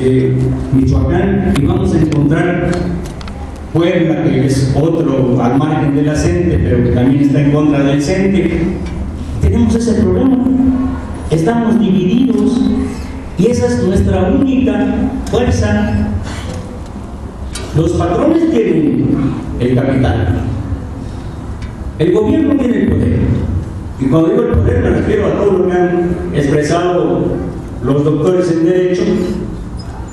de Michoacán, y vamos a encontrar Puebla, que es otro al margen de la CENTE, pero que también está en contra del CENTE. Tenemos ese problema, estamos divididos, y esa es nuestra única fuerza. Los patrones tienen el capital, el gobierno tiene el poder, y cuando digo el poder me refiero a todo lo que han expresado los doctores en Derecho.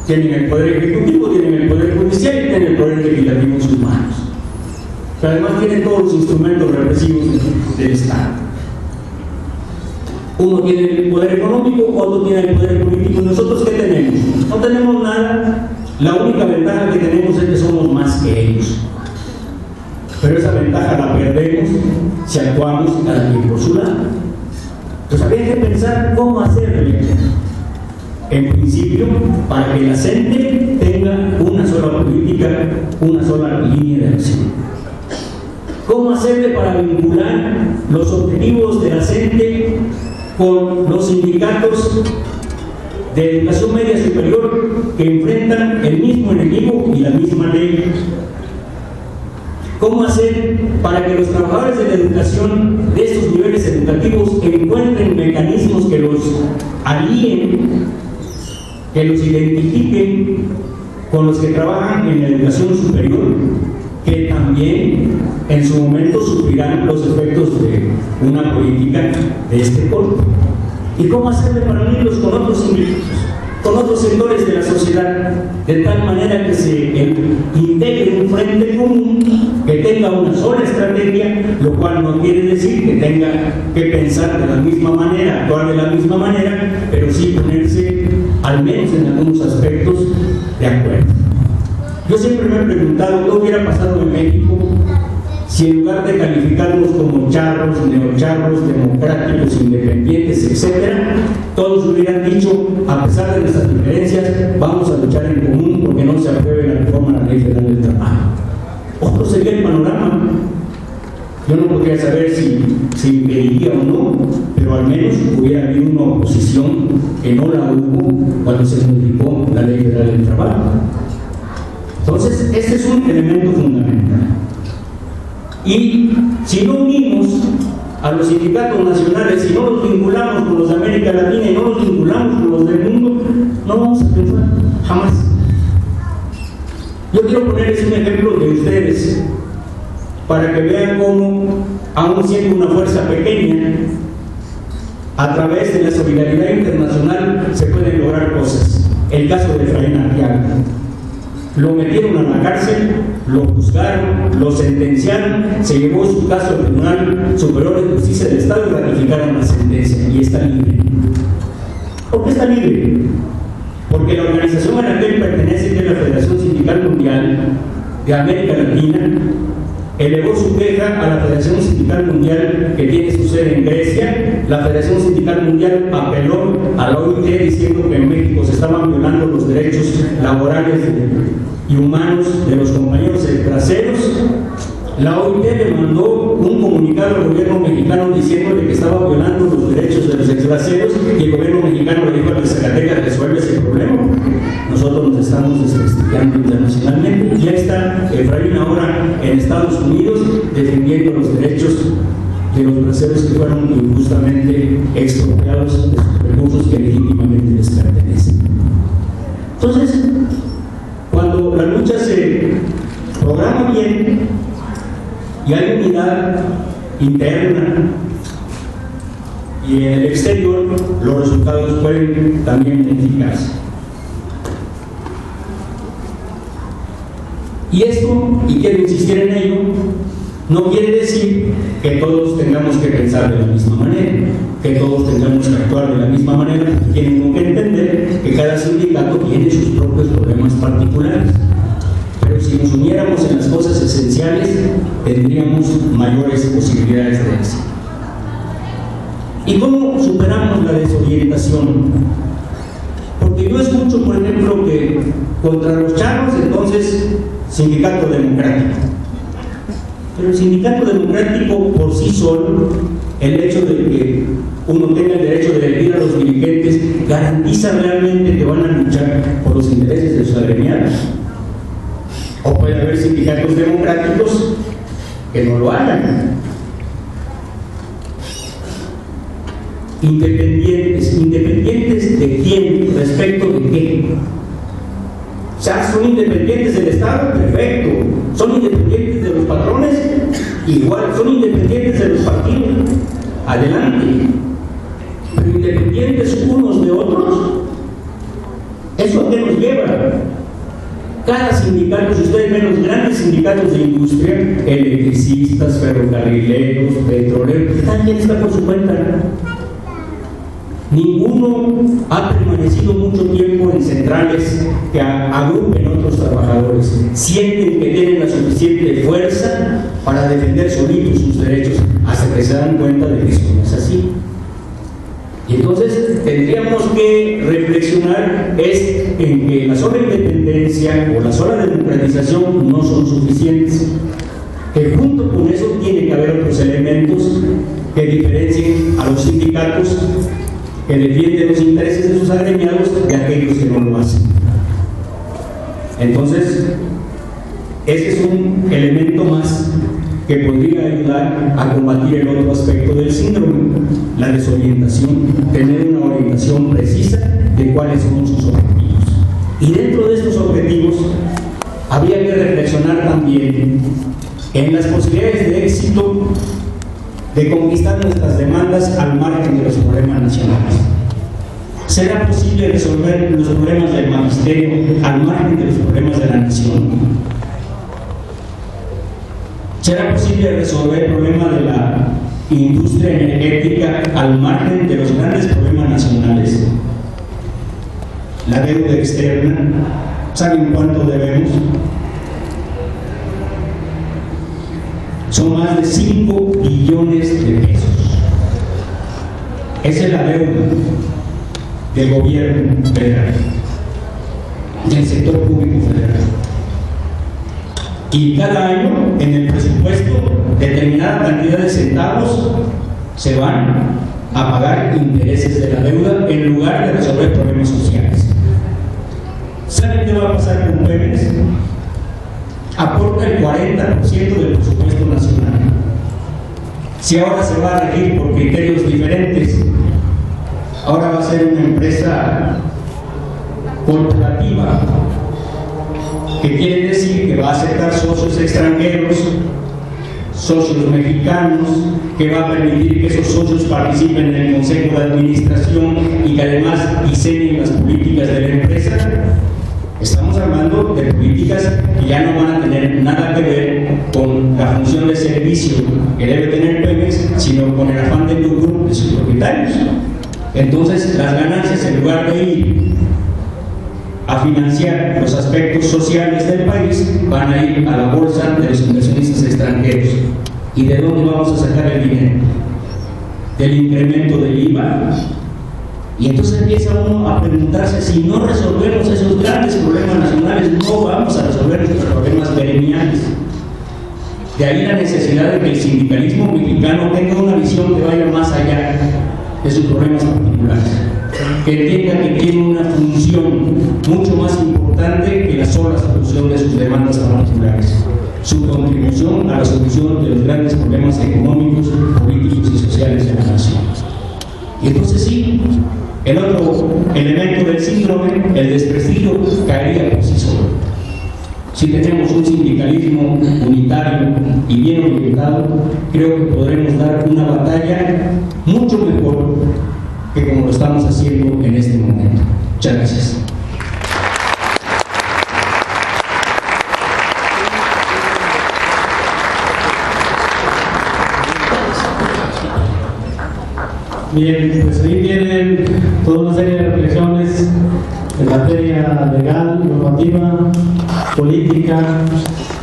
Tienen el poder ejecutivo, tienen el poder judicial y tienen el poder legislativo en sus manos. Pero además tienen todos los instrumentos represivos del Estado. Uno tiene el poder económico, otro tiene el poder político. ¿Y nosotros qué tenemos? No tenemos nada. La única ventaja que tenemos es que somos más que ellos. Pero esa ventaja la perdemos si actuamos cada quien por su lado. Entonces habría que pensar cómo hacerlo. En principio, para que la CENTE tenga una sola política, una sola línea de acción. ¿Cómo hacerle para vincular los objetivos de la CENTE con los sindicatos de educación media superior que enfrentan el mismo enemigo y la misma ley? ¿Cómo hacer para que los trabajadores de la educación de estos niveles educativos encuentren mecanismos que los alíen, que los identifiquen con los que trabajan en la educación superior, que también en su momento sufrirán los efectos de una política de este corte? ¿Y cómo hacerle para unirlos con otros sindicatos, con otros sectores de la sociedad, de tal manera que se integre un frente común, que tenga una sola estrategia, lo cual no quiere decir que tenga que pensar de la misma manera, actuar de la misma manera, pero sí ponerse, al menos en algunos aspectos, de acuerdo? Yo siempre me he preguntado qué hubiera pasado en México si en lugar de calificarnos como charros, neocharros, democráticos, independientes, etcétera, todos hubieran dicho, a pesar de nuestras diferencias, vamos a luchar en común porque no se apruebe la reforma a la Ley Federal del Trabajo. Otro sería el panorama. Yo no podría saber si impediría o no, pero al menos hubiera habido una oposición que no la hubo cuando se modificó la Ley Federal del Trabajo. Entonces, este es un elemento fundamental. Y si no unimos a los sindicatos nacionales, si no los vinculamos con los de América Latina y no los vinculamos con los del mundo, no vamos a triunfar, jamás. Yo quiero ponerles un ejemplo de ustedes para que vean cómo, aún siendo una fuerza pequeña, a través de la solidaridad internacional se pueden lograr cosas. El caso de Efraín Arteaga. Lo metieron a la cárcel, lo juzgaron, lo sentenciaron, se llevó su caso al Tribunal Superior de Justicia del Estado y ratificaron la sentencia y está libre. ¿Por qué está libre? Porque la organización a la que él pertenece, que es la Federación Sindical Mundial de América Latina, elevó su queja a la Federación Sindical Mundial que tiene su sede en Grecia. La Federación Sindical Mundial apeló a la OIT diciendo que en México se estaban violando los derechos laborales y humanos de los compañeros traseros. La OIT le mandó un comunicado al gobierno mexicano diciéndole que estaba violando los derechos de los exbraceros, y el gobierno mexicano le dijo al de Zacatecas: resuelve ese problema, nosotros nos estamos desprestigiando internacionalmente. Y ahí está Efraín ahora en Estados Unidos defendiendo los derechos de los braceros que fueron injustamente expropiados de sus recursos que legítimamente les pertenecen. Entonces, cuando la lucha se programa bien y hay unidad interna y en el exterior, los resultados pueden también modificarse. Y esto, y quiero insistir en ello, no quiere decir que todos tengamos que pensar de la misma manera, que todos tengamos que actuar de la misma manera. Tienen que entender que cada sindicato tiene sus propios problemas particulares. Pero si nos uniéramos en las cosas esenciales, tendríamos mayores posibilidades de éxito. ¿Y cómo superamos la desorientación? Porque yo escucho, por ejemplo, que contra los charros, entonces, sindicato democrático. Pero el sindicato democrático por sí solo, el hecho de que uno tenga el derecho de elegir a los dirigentes, garantiza realmente que van a luchar por los intereses de sus agremiados. O puede haber sindicatos democráticos que no lo hagan. ¿Independientes de quién? ¿Respecto de qué? O sea, son independientes del Estado, perfecto. Son independientes de los patrones, igual. Son independientes de los partidos, adelante. Pero independientes unos de otros, ¿eso a qué nos lleva? Cada sindicato, si ustedes ven los grandes sindicatos de industria, electricistas, ferrocarrileros, petroleros, también está por su cuenta. Ninguno ha permanecido mucho tiempo en centrales que agrupen otros trabajadores. Sienten que tienen la suficiente fuerza para defender solitos sus derechos, hasta que se dan cuenta de que eso no es así. Y entonces tendríamos que reflexionar en que la sola independencia o la sola democratización no son suficientes, que junto con eso tiene que haber otros elementos que diferencien a los sindicatos que defienden los intereses de sus agremiados de aquellos que no lo hacen. Entonces, ese es un elemento más que podría ayudar a combatir el otro aspecto del síndrome, la desorientación, tener una orientación precisa de cuáles son sus objetivos. Y dentro de estos objetivos, habría que reflexionar también en las posibilidades de éxito de conquistar nuestras demandas al margen de los problemas nacionales. ¿Será posible resolver los problemas del magisterio al margen de los problemas de la nación? ¿Será posible resolver el problema de la industria energética al margen de los grandes problemas nacionales? La deuda externa, ¿saben cuánto debemos? Son más de 5 billones de pesos. Esa es la deuda del gobierno federal, del sector público federal. Y cada año en el presupuesto determinada cantidad de centavos se van a pagar intereses de la deuda en lugar de resolver problemas sociales. ¿Saben qué va a pasar con Pemex? Aporta el 40% del presupuesto nacional. Si ahora se va a regir por criterios diferentes, ahora va a ser una empresa corporativa, que quiere decir que va a aceptar socios extranjeros, socios mexicanos, que va a permitir que esos socios participen en el consejo de administración y que además diseñen las políticas de la empresa. Estamos hablando de políticas que ya no van a tener nada que ver con la función de servicio que debe tener Pemex, sino con el afán de lucro de sus propietarios. Entonces, las ganancias, en lugar de ir a financiar los aspectos sociales del país, van a ir a la bolsa de los inversionistas extranjeros. ¿Y de dónde vamos a sacar el dinero? Del incremento del IVA. Y entonces empieza uno a preguntarse, si no resolvemos esos grandes problemas nacionales, no vamos a resolver nuestros problemas gremiales. De ahí la necesidad de que el sindicalismo mexicano tenga una visión que vaya más allá de sus problemas particulares, que entienda que tiene una función mucho más importante que la sola solución de sus demandas particulares, su contribución a la solución de los grandes problemas económicos, políticos y sociales de la nación. Y entonces sí, el otro elemento del síndrome, el desprestigio, caería por sí solo. Si tenemos un sindicalismo unitario y bien orientado, creo que podremos dar una batalla mucho mejor que como lo estamos haciendo en este momento. Muchas gracias. Bien, pues ahí tienen toda una serie de reflexiones en materia legal, normativa, política,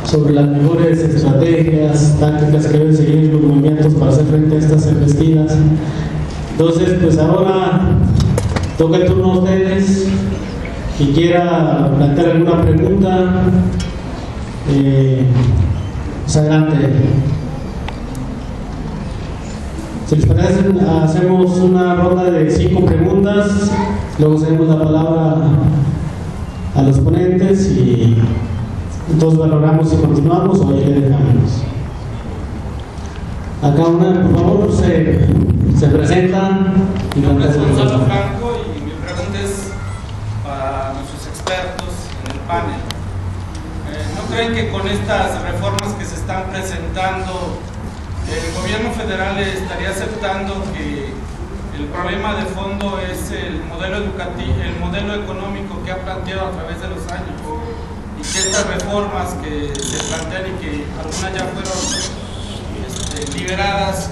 sobre las mejores estrategias, tácticas que deben seguir los movimientos para hacer frente a estas embestidas. Entonces, pues ahora toca el turno a ustedes. Quien quiera plantear alguna pregunta, pues adelante. Si les parece, hacemos una ronda de 5 preguntas, luego cedemos la palabra a los ponentes y entonces valoramos si continuamos o ahí le dejamos. Acá una, por favor, se presenta. Mi nombre es Gonzalo Franco y mi pregunta es para nuestros expertos en el panel. ¿No creen que con estas reformas que se están presentando el gobierno federal estaría aceptando que el problema de fondo es el modelo educativo, el modelo económico que ha planteado a través de los años, y que estas reformas que se plantean y que algunas ya fueron liberadas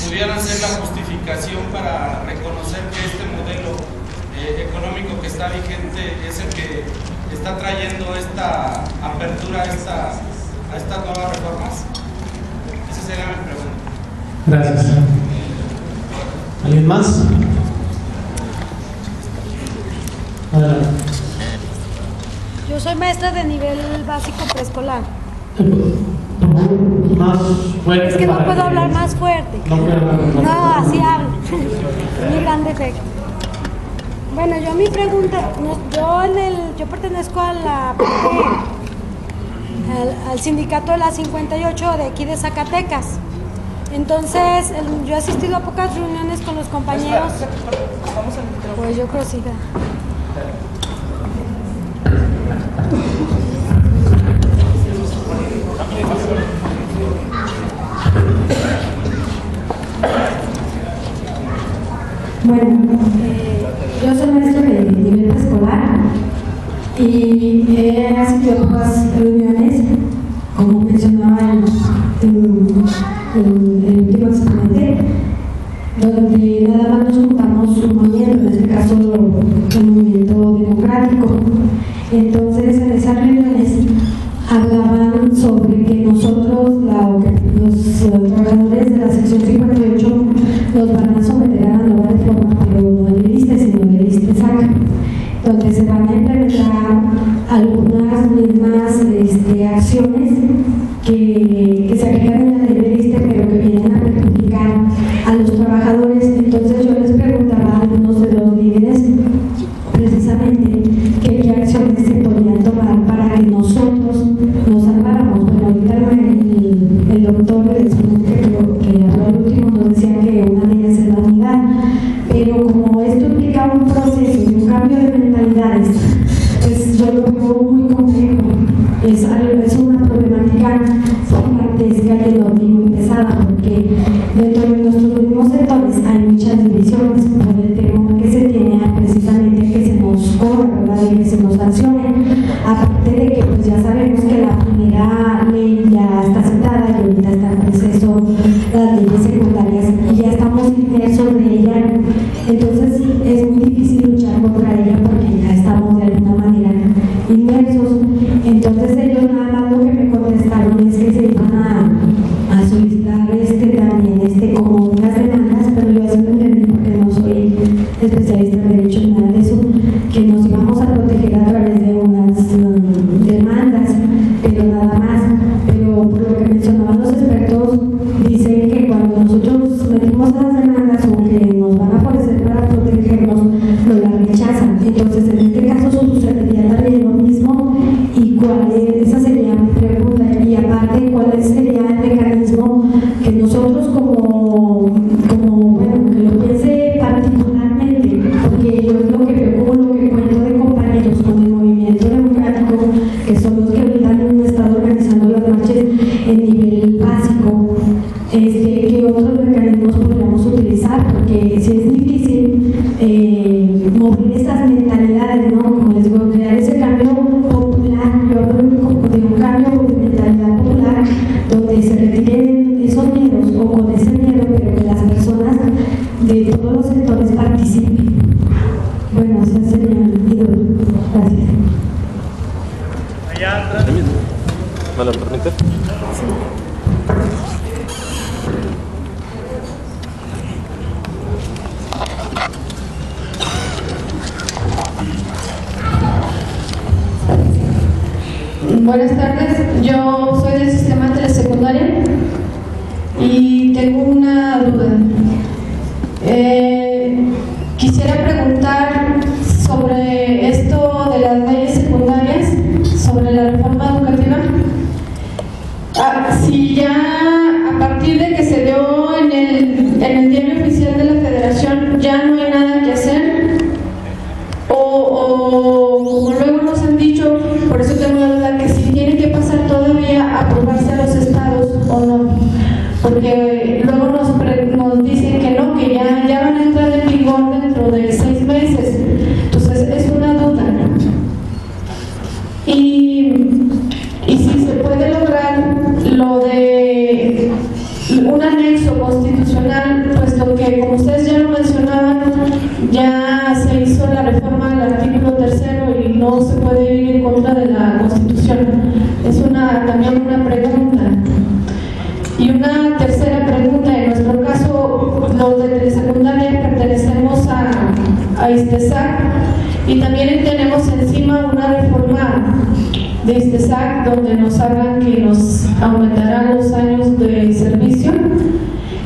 pudieran ser la justificación para reconocer que este modelo económico que está vigente es el que está trayendo esta apertura a estas nuevas reformas? Esa sería mi pregunta. Gracias. ¿Alguien más? Adelante. Yo soy maestra de nivel básico preescolar. Más fuerte. Es que no puedo hablar más fuerte. No, así hablo. Mi gran defecto. Bueno, yo mi pregunta, yo pertenezco a al sindicato de la 58 de aquí de Zacatecas. Entonces, yo he asistido a pocas reuniones con los compañeros. Pues yo creo que sí. Bueno, yo soy maestra de nivel preescolar y he asistido a pocas reuniones, como mencionaba el último exponente, donde nada más nos juntamos un movimiento, en este caso el movimiento democrático. Entonces, en esas reuniones hablaban sobre que nosotros, los trabajadores de la sección 58, nos van a someter a la nueva reforma, pero no el ISSSTE, sino el ISSSTE-SAC, donde se van a implementar algunas mismas acciones que se aplican en la ley del ISSSTE, pero que vienen a perjudicar a los trabajadores. Entonces yo les preguntaba a algunos de los líderes precisamente qué acciones se podían tomar para que nosotros nos salváramos. Bueno, ahorita el doctor que habló al último nos decía que una de ellas es la unidad, pero como esto implica un proceso y un cambio de mentalidades, pues yo lo veo muy complejo. Es una problemática gigantesca y enorme y muy pesada, porque dentro de nuestros mismos sectores hay muchas divisiones por el temor que se tiene precisamente que se nos corra, ¿verdad?, y que se nos sancione. Aparte de que pues ya sabemos que la primera ley ya está citada y ahorita está en proceso las leyes secundarias y ya estamos inmersos de ella. Entonces es muy difícil luchar contra ella porque ya estamos de alguna manera inmersos. Entonces ellos nada más lo que me contestaron es que se iban a solicitar también como unas demandas, pero yo eso lo entendí porque no soy especialista en derecho ni nada de eso, que nos íbamos a proteger a través de unas demandas, pero nada más. Pero por lo que mencionaban los expertos, dicen que cuando nosotros metimos las demandas o que nos van a ofrecer para protegernos, nos las rechazan. Entonces en este caso sucedería también lo mismo. ¿Y esa sería mi pregunta? Y aparte, ¿cuál sería el mecanismo que nosotros como que lo piense particularmente? Porque yo es lo que veo, como lo que cuento de compañeros con el movimiento democrático, que son los que ahorita han estado organizando las marchas en nivel básico, ¿qué otros mecanismos podríamos utilizar? Porque si es difícil mover estas mentalidades, ¿no? Como les digo, crear ese cambio popular. Yo hablo de un cambio de mentalidad popular donde se retiren esos miedos, o con ese miedo, pero que las personas de todos los sectores participen. Bueno, ese sería mi ídolo. Gracias. Allá atrás. ¿Me lo permite? Sí. Buenas tardes, yo soy del sistema telesecundaria y tengo una duda. Quisiera preguntar sobre esto de las leyes secundarias. sobre la reforma educativa. Si ya a partir de que se dio en el diario oficial de la Federación ya no hay nada que hacer, o como luego nos han dicho, por eso tengo la duda que si tiene que pasar todavía a aprobarse a los estados o no, porque luego nos dicen que no, que ya van a entrar en vigor dentro de 6 meses, entonces es una duda. Y si se puede lograr lo de un anexo constitucional, puesto que, como ustedes ya lo mencionaban, ya se hizo la reforma del artículo 3º y no se puede ir en contra de la Constitución. Es también una pregunta. Y una tercera pregunta, en nuestro caso, los de telesecundaria pertenecemos a ISTESAC y también tenemos encima una reforma de ISTESAC donde nos hablan que nos aumentarán los años de servicio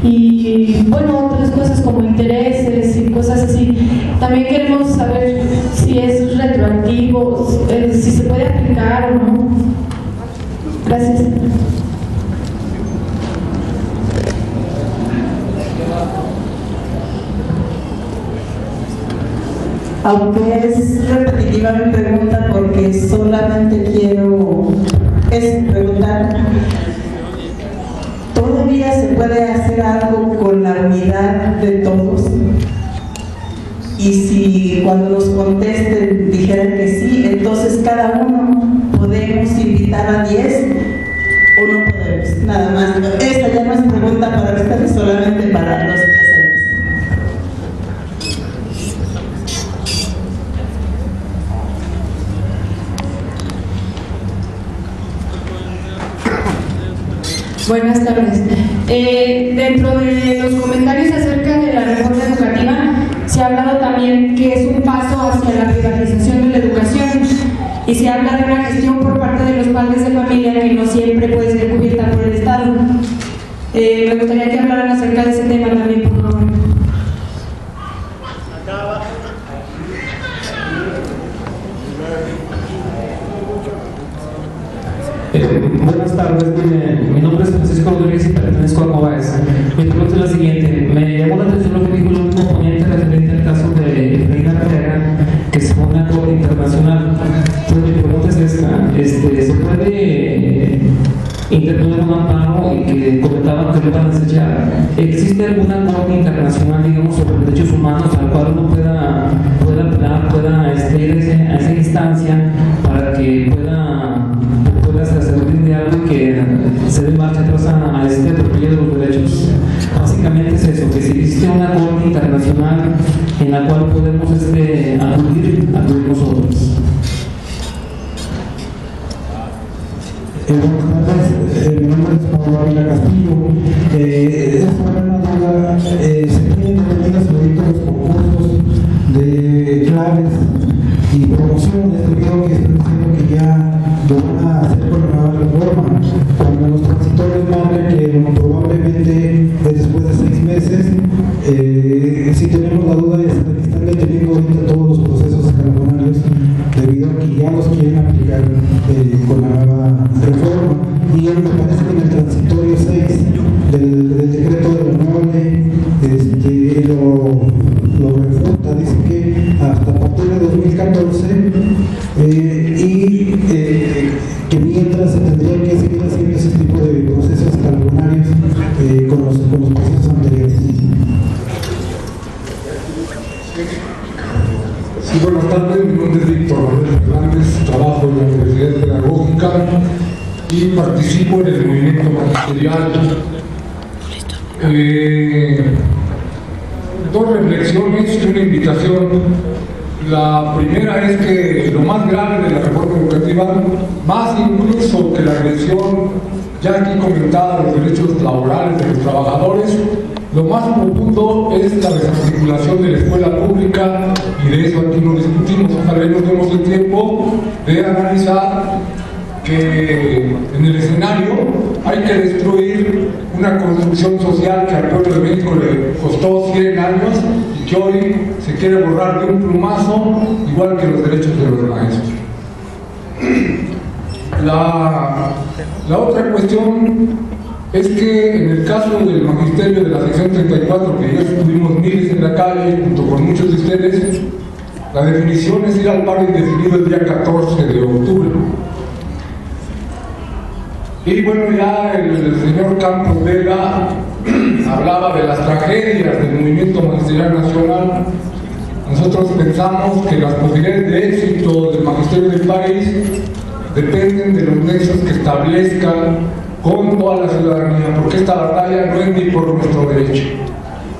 y bueno, otras cosas como intereses y cosas así. También queremos saber si es retroactivo, si se puede aplicar o no. Gracias. Aunque es repetitiva mi pregunta porque solamente quiero preguntar, ¿todavía se puede hacer algo con la unidad de todos? Y si cuando nos contesten dijeran que sí, entonces cada uno podemos invitar a 10 o no podemos, nada más. Esta ya no es pregunta para ustedes, solamente para los presentes. Buenas tardes. Dentro de los comentarios acerca de la reforma educativa, se ha hablado también que es un paso hacia la privatización de la educación y se habla de una gestión por parte de los padres de familia que no siempre puede ser cubierta por el Estado. Me gustaría que hablaran acerca de ese tema también, por favor. Buenas tardes, mi nombre es Francisco Rodríguez y pertenezco a COBAES. Mi pregunta es la siguiente: me llamó la atención lo que dijo el último ponente referente al caso de Reina Carrera, que se pone a corte internacional. Entonces mi pregunta es esta: ¿se puede interponer un amparo y que comentaban que lo van a desechar? ¿Existe alguna corte internacional, digamos, sobre derechos humanos al cual uno pueda apelar, ir a esa instancia para que pueda servir de algo y que se dé marcha atrás a este atropello de los derechos? Básicamente es eso, que si existe una corte internacional en la cual podemos acudir nosotros. Buenas tardes, mi nombre es Pablo Ávila Castillo. Es una duda, se tienen detenidos ahorita los concursos de claves y promociones, debido a que están diciendo que ya lo van a hacer con la nueva reforma. Cuando los transitores marcan que probablemente después de 6 meses, si tenemos la duda de que están deteniendo ahorita todos los procesos escalonarios debido a que ya los quieren aplicar con la nueva reforma. Y me parece que en el transitorio 6 del decreto de la nueva ley lo refuta, dice que hasta partir de 2014 que mientras se tendría que seguir haciendo ese tipo de procesos escalonarios con los procesos anteriores. Sí, buenas tardes, mi nombre es Víctor Manuel Fernández, trabajo en la Universidad Pedagógica y participo en el movimiento magisterial. Dos reflexiones y una invitación. La primera es que lo más grave de la reforma educativa, más incluso que la agresión ya aquí comentada de los derechos laborales de los trabajadores, lo más profundo es la desarticulación de la escuela pública, y de eso aquí no discutimos. Ojalá nos demos el tiempo de analizar que en el escenario hay que destruir una construcción social que al pueblo de México le costó 100 años y que hoy se quiere borrar de un plumazo, igual que los derechos de los maestros. La otra cuestión es que en el caso del magisterio de la sección 34, que ya estuvimos miles en la calle junto con muchos de ustedes, la definición es ir al paro indefinido el día 14 de octubre. Y bueno, ya el señor Campos Vega hablaba de las tragedias del movimiento magisterial nacional. Nosotros pensamos que las posibilidades de éxito del magisterio del país dependen de los nexos que establezcan con toda la ciudadanía, porque esta batalla no es ni por nuestro derecho.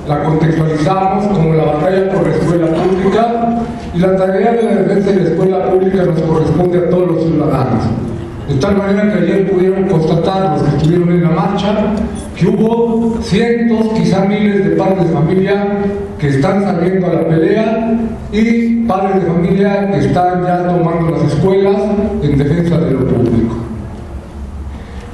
La contextualizamos como la batalla por la escuela pública, y la tarea de la defensa de la escuela pública nos corresponde a todos los ciudadanos. De tal manera que ayer pudieron constatar los que estuvieron en la marcha que hubo cientos, quizá miles de padres de familia que están saliendo a la pelea y padres de familia que están ya tomando las escuelas en defensa de lo público.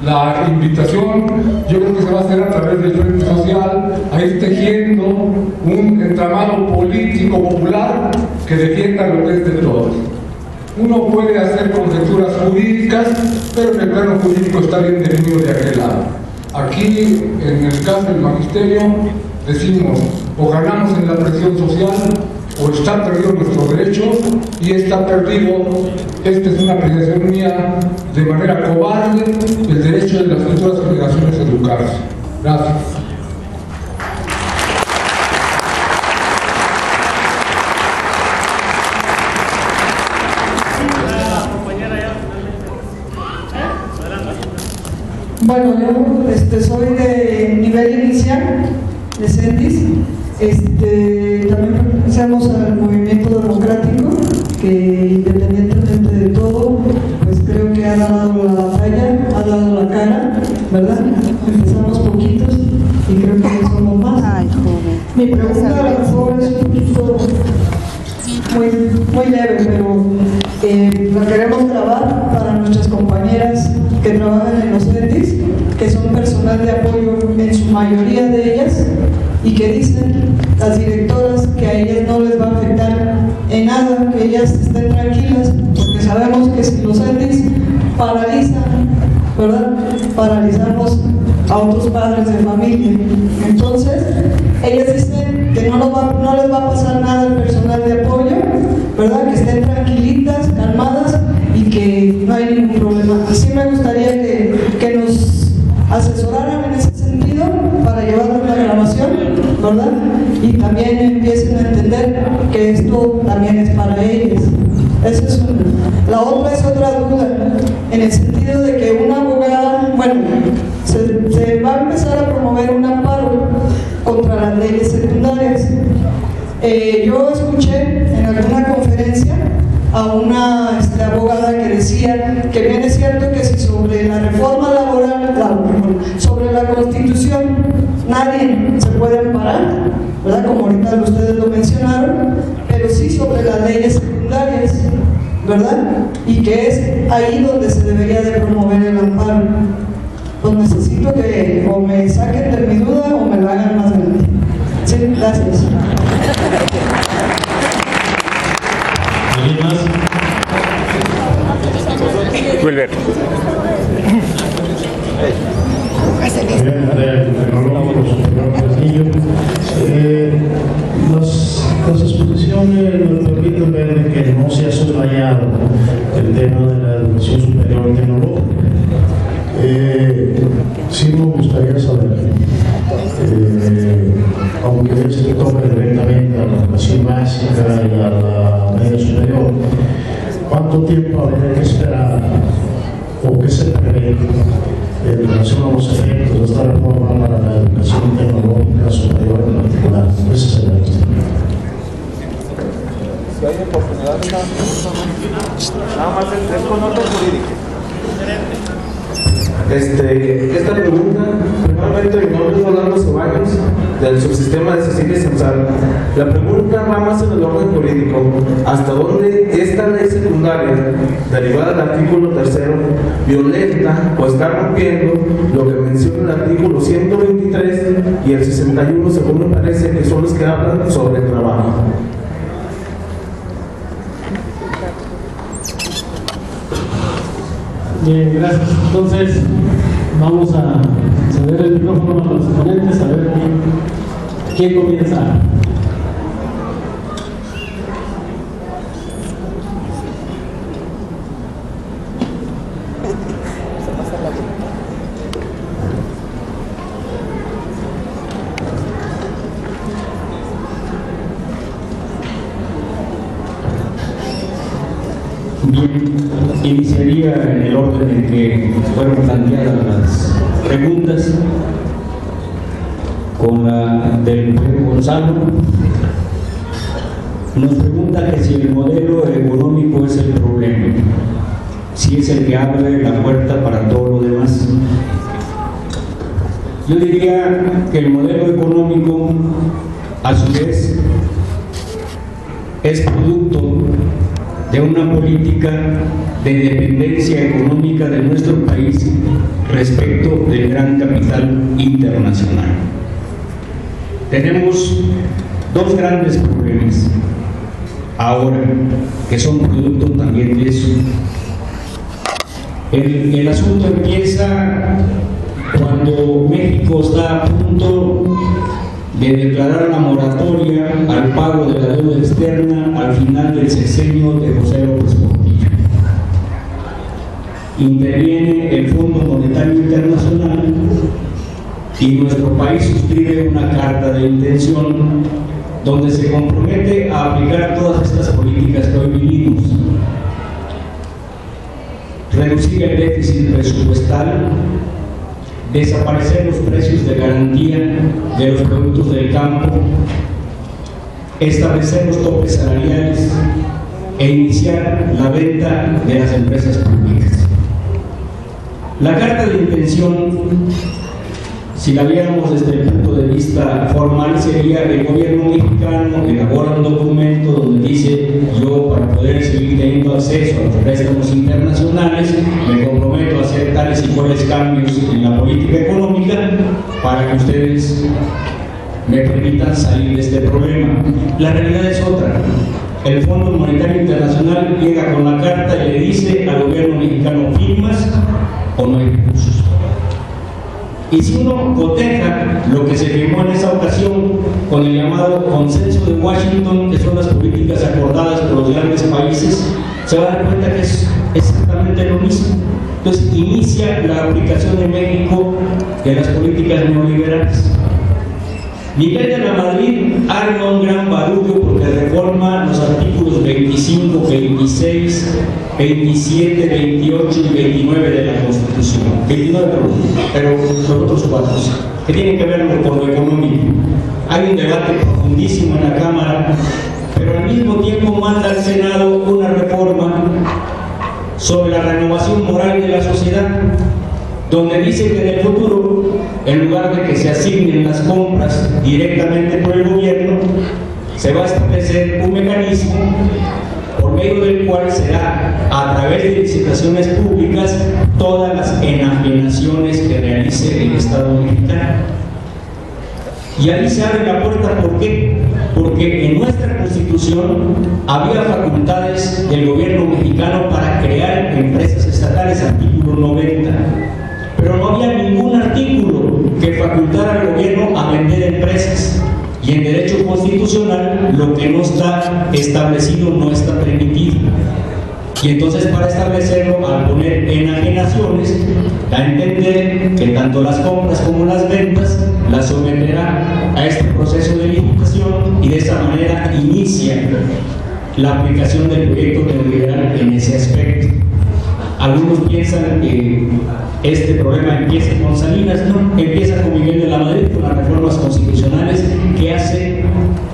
La invitación yo creo que se va a hacer a través del Frente Social, a ir tejiendo un entramado político popular que defienda lo que es de todos. Uno puede hacer conjeturas jurídicas, pero en el plano jurídico está bien definido de aquel lado. Aquí, en el caso del magisterio, decimos, o ganamos en la presión social, o está perdido nuestro derecho, y está perdido, esta es una apreciación mía, de manera cobarde, el derecho de las futuras generaciones a educarse. Gracias. Bueno, yo soy de nivel inicial, de CENTIS. También pertenecemos al movimiento democrático, que independientemente de todo, pues creo que ha dado la batalla, ha dado la cara, ¿verdad? Empezamos poquitos y creo que somos más. Ay, joven. Mi pregunta a lo mejor es un poquito muy leve, pero la queremos grabar para nuestras compañeras que trabajan en los CENTIS, que son personal de apoyo en su mayoría de ellas, y que dicen las directoras que a ellas no les va a afectar en nada, que ellas estén tranquilas, porque sabemos que si los CENTIS paralizan, ¿verdad? Paralizamos a otros padres de familia. Entonces, ellas dicen que no les va a pasar nada al personal de apoyo, ¿verdad? Que estén tranquilitas, calmadas y que no hay ningún problema. Así me gustaría que nos asesoraran en ese sentido para llevarlo a la grabación, ¿verdad? Y también empiecen a entender que esto también es para ellas. Esa es una. La otra es otra duda, en el sentido de que una abogada, bueno, se va a empezar a promover un amparo contra las leyes secundarias. Yo escuché en alguna conferencia a una abogada que decía que bien es cierto que si sobre la reforma laboral, sobre la Constitución, nadie se puede amparar, ¿verdad? Como ahorita ustedes lo mencionaron, pero sí sobre las leyes secundarias, ¿verdad? Y que es ahí donde se debería de promover el amparo. Pues necesito que o me saquen de mi duda o me lo hagan más grande. Sí, gracias. ¿Alguien más? Wilber. Las exposiciones nos permiten ver que no se ha soslayado el tema de la educación superior tecnológica. Sí me gustaría saber, aunque se toca directamente a la educación básica y a la media superior, ¿cuánto tiempo habría que esperar o qué se prevé en relación a los efectos de esta reforma para la educación tecnológica superior en particular? Ese sería el tema. Si hay oportunidad, nada más es con nota jurídica. Esta pregunta, primeramente, mi nombre es Rolando Ceballos, del subsistema de Cecilia Samsal. La pregunta va más en el orden jurídico: ¿hasta dónde esta ley secundaria, derivada del artículo 3, violenta o está rompiendo lo que menciona el artículo 123 y el 61, según me parece, que son los que hablan sobre el trabajo? Bien, gracias. Entonces, vamos a ceder el micrófono a los ponentes, a ver quién comienza. Bien, iniciaría en el orden en que fueron planteadas las preguntas, con la del Gonzalo. Nos pregunta que si el modelo económico es el problema, si es el que abre la puerta para todo lo demás. Yo diría que el modelo económico, a su vez, es producto de una política de dependencia económica de nuestro país respecto del gran capital internacional. Tenemos dos grandes problemas ahora, que son producto también de eso. El asunto empieza cuando México está a punto de declarar la moratoria al pago de la deuda externa al final del sexenio de José López Portillo. Interviene el Fondo Monetario Internacional y nuestro país suscribe una carta de intención donde se compromete a aplicar todas estas políticas que hoy vivimos: reducir el déficit presupuestal, desaparecer los precios de garantía de los productos del campo, establecer los topes salariales e iniciar la venta de las empresas públicas. La carta de intención, si la viéramos desde el punto de vista formal, sería que el gobierno mexicano elabora un documento donde dice: yo, para poder seguir teniendo acceso a los préstamos internacionales, me comprometo a hacer tales y cuales cambios en la política económica para que ustedes me permitan salir de este problema. La realidad es otra. El Fondo Monetario Internacional llega con la carta y le dice al gobierno mexicano: ¿firmas o no hay recursos? Y si uno coteja lo que se firmó en esa ocasión con el llamado Consenso de Washington, que son las políticas acordadas por los grandes países, se va a dar cuenta que es exactamente lo mismo. Entonces inicia la aplicación en México de las políticas neoliberales. Miguel de la Madrid arma un gran barullo porque reforma los artículos 25, 26, 27, 28 y 29 de la Constitución. 29, pero los otros cuatro, que tienen que ver con lo económico. Hay un debate profundísimo en la Cámara, pero al mismo tiempo manda al Senado una reforma sobre la renovación moral de la sociedad, donde dice que en el futuro, en lugar de que se asignen las compras directamente por el gobierno, se va a establecer un mecanismo por medio del cual será, a través de licitaciones públicas, todas las enajenaciones que realice el Estado mexicano. Y ahí se abre la puerta. ¿Por qué? Porque en nuestra Constitución había facultades del gobierno mexicano para crear empresas estatales, artículo 90. Pero no había ningún artículo que facultara al gobierno a vender empresas. Y en derecho constitucional, lo que no está establecido no está permitido. Y entonces, para establecerlo, al poner enajenaciones, da a entender que tanto las compras como las ventas las someterá a este proceso de licitación, y de esa manera inicia la aplicación del proyecto neoliberal en ese aspecto. Algunos piensan que este problema empieza con Salinas. No, empieza con Miguel de la Madrid, con las reformas constitucionales que hace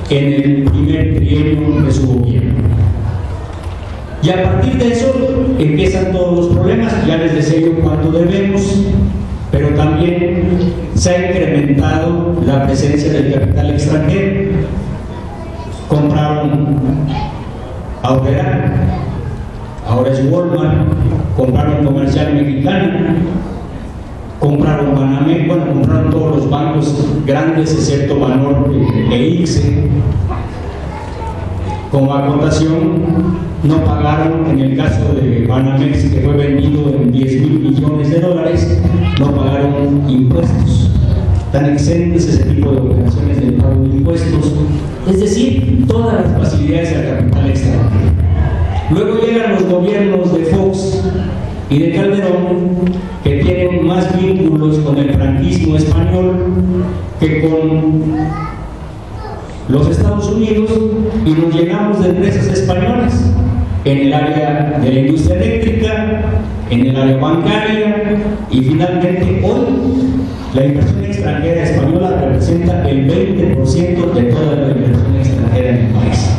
en el primer trienio de su gobierno. Y a partir de eso empiezan todos los problemas. Ya les decía yo cuánto debemos, pero también se ha incrementado la presencia del capital extranjero. Compraron Aurrera, ahora es Walmart, compraron Comercial Mexicana, compraron Banamex, bueno, compraron todos los bancos grandes excepto Banorte e ICSE. Como acotación, no pagaron, en el caso de Banamex, que fue vendido en $10,000 millones, no pagaron impuestos. Tan exentos ese tipo de operaciones de pago de impuestos, es decir, todas las facilidades al capital extranjero. Luego llegan los gobiernos de Fox y de Calderón, que tienen más vínculos con el franquismo español que con los Estados Unidos, y nos llenamos de empresas españolas en el área de la industria eléctrica, en el área bancaria, y finalmente hoy la inversión extranjera española representa el 20% de toda la inversión extranjera en el país.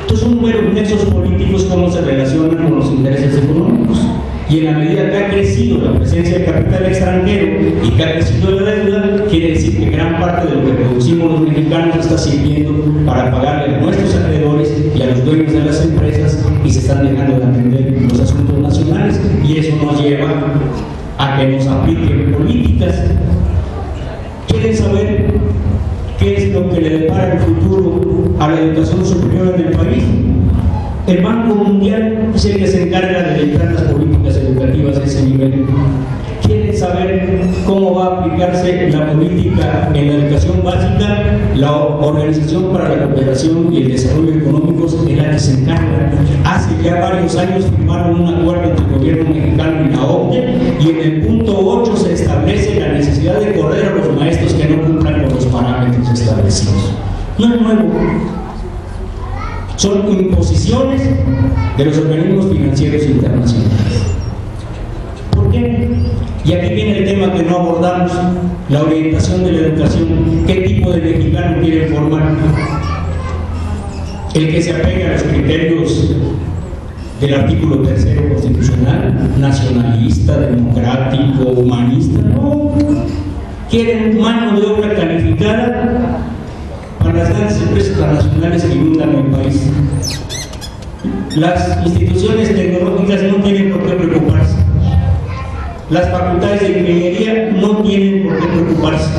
Entonces, un número de nexos políticos, cómo se relacionan con los intereses económicos. Y en la medida que ha crecido la presencia de capital extranjero y que ha crecido la deuda, quiere decir que gran parte de lo que producimos los mexicanos está sirviendo para pagarle a nuestros acreedores y a los dueños de las empresas, y se están dejando de atender los asuntos nacionales, y eso nos lleva a que nos apliquen políticas. ¿Quieren saber qué es lo que le depara el futuro a la educación superior en el país? El Banco Mundial es el que se encarga de dictar las políticas educativas de ese nivel. ¿Quieren saber cómo va a aplicarse la política en la educación básica? La Organización para la Cooperación y el Desarrollo Económicos es la que se encarga. Hace ya varios años firmaron un acuerdo entre el gobierno mexicano y la OCDE, y en el punto 8 se establece la necesidad de correr a los maestros que no cumplan con los parámetros establecidos. No es nuevo. Son imposiciones de los organismos financieros internacionales. ¿Por qué? Y aquí viene el tema que no abordamos, la orientación de la educación. ¿Qué tipo de mexicano quieren formar? ¿El que se apegue a los criterios del artículo 3 constitucional, nacionalista, democrático, humanista? No. Quieren mano de obra calificada para las grandes empresas transnacionales que inundan el país. Las instituciones tecnológicas no tienen por qué preocuparse. Las facultades de ingeniería no tienen por qué preocuparse.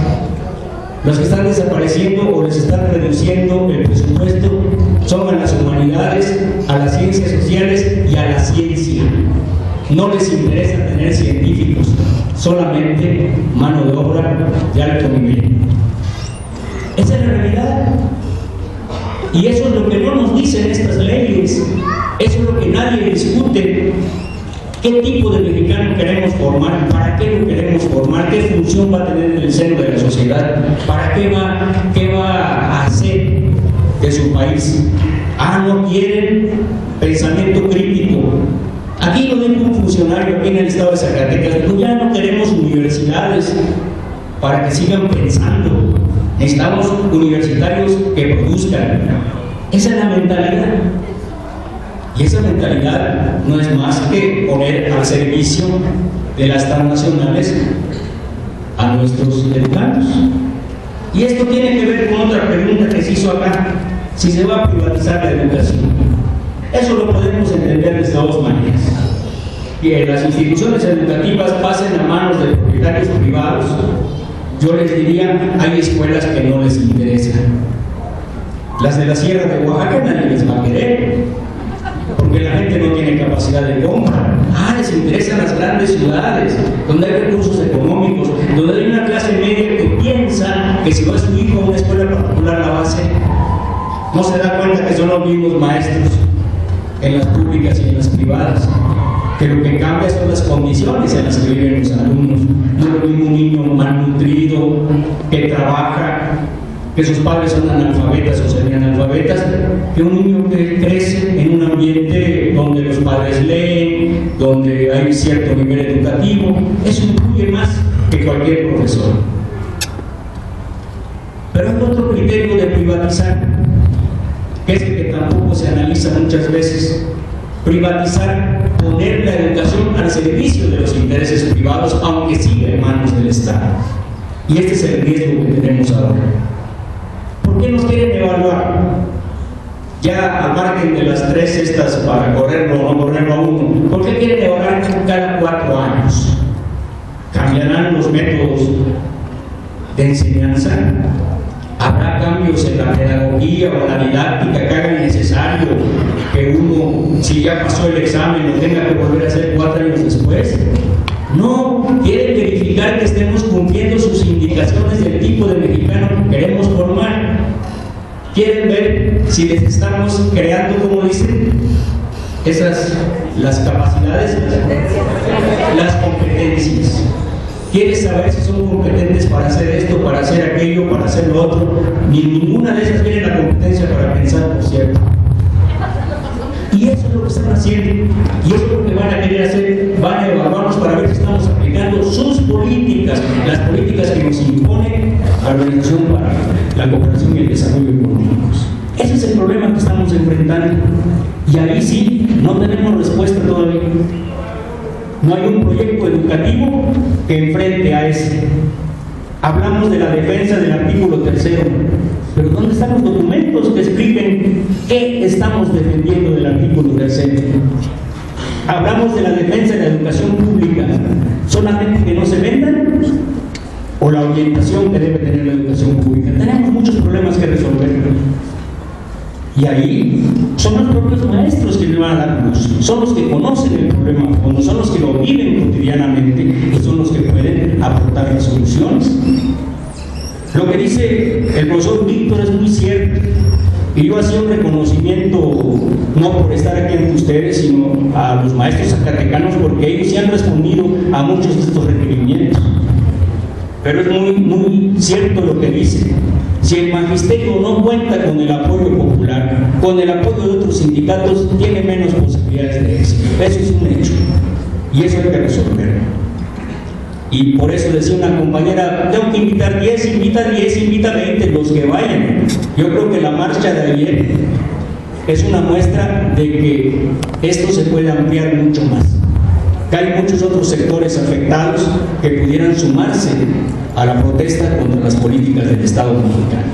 Los que están desapareciendo o les están reduciendo el presupuesto son a las humanidades, a las ciencias sociales y a la ciencia. No les interesa tener científicos, solamente mano de obra de alto nivel. Esa es la realidad. Y eso es lo que no nos dicen estas leyes. Eso es lo que nadie discute. ¿Qué tipo de mexicano queremos formar? ¿Para qué lo queremos formar? ¿Qué función va a tener en el seno de la sociedad? ¿Para qué va a hacer de su país? No quieren pensamiento crítico. Aquí lo dijo un funcionario aquí en el estado de Zacatecas: dijo, ya no queremos universidades para que sigan pensando. Necesitamos universitarios que produzcan. Esa es la mentalidad. Y esa mentalidad no es más que poner al servicio de las transnacionales a nuestros educandos. Y esto tiene que ver con otra pregunta que se hizo acá: si se va a privatizar la educación. Eso lo podemos entender de dos maneras: que las instituciones educativas pasen a manos de propietarios privados. Yo les diría, hay escuelas que no les interesan. Las de la Sierra de Oaxaca nadie les va a querer, porque la gente no tiene capacidad de compra. Les interesan las grandes ciudades, donde hay recursos económicos, donde hay una clase media que piensa que si va su hijo a una escuela particular la va a hacer. No se da cuenta que son los mismos maestros en las públicas y en las privadas, que lo que cambia son las condiciones en las que viven los alumnos. No es lo mismo un niño malnutrido que trabaja, que sus padres son analfabetas o semianalfabetas, que un niño que crece en un ambiente donde los padres leen, donde hay cierto nivel educativo. Eso influye más que cualquier profesor. Pero hay otro criterio de privatizar, que es el que tampoco se analiza muchas veces. Privatizar, poner la educación al servicio de los intereses privados, aunque siga en manos del Estado. Y este es el riesgo que tenemos ahora. ¿Por qué nos quieren evaluar? Ya al margen de las tres estas para correrlo o no correrlo a uno, ¿por qué quieren evaluar cada 4 años? ¿Cambiarán los métodos de enseñanza? Habrá cambios en la pedagogía o en la didáctica que hagan necesario que uno, si ya pasó el examen, lo tenga que volver a hacer 4 años después. No, quieren verificar que estemos cumpliendo sus indicaciones del tipo de mexicano que queremos formar. Quieren ver si les estamos creando, como dicen, las capacidades, las competencias. Quieres saber si son competentes para hacer esto, para hacer aquello, para hacer lo otro. Ni ninguna de esas tiene la competencia para pensar, por cierto. Y eso es lo que están haciendo. Y eso es lo que van a querer hacer. Van a evaluarnos para ver si estamos aplicando sus políticas, las políticas que nos impone la Organización para la Cooperación y el Desarrollo Económicos. Ese es el problema que estamos enfrentando. Y ahí sí, no tenemos respuesta todavía. No hay un proyecto educativo que enfrente a ese. Hablamos de la defensa del artículo 3, pero ¿dónde están los documentos que expliquen qué estamos defendiendo del artículo 3? Hablamos de la defensa de la educación pública, solamente que no se vendan, o la orientación que debe tener la educación pública. Tenemos muchos problemas que resolver. Y ahí son los propios maestros que le van a dar luz, son los que conocen el problema a fondo, son los que lo viven cotidianamente y son los que pueden aportar las soluciones. Lo que dice el profesor Víctor es muy cierto, y yo hacía un reconocimiento, no por estar aquí ante ustedes, sino a los maestros zacatecanos, porque ellos sí han respondido a muchos de estos requerimientos. Pero es muy cierto lo que dice. Si el magisterio no cuenta con el apoyo popular, con el apoyo de otros sindicatos, tiene menos posibilidades de éxito. Eso es un hecho. Y eso hay que resolver. Y por eso decía una compañera, tengo que invitar 10, invita 10, invita 20, los que vayan. Yo creo que la marcha de ayer es una muestra de que esto se puede ampliar mucho más. Que hay muchos otros sectores afectados que pudieran sumarse a la protesta contra las políticas del Estado mexicano.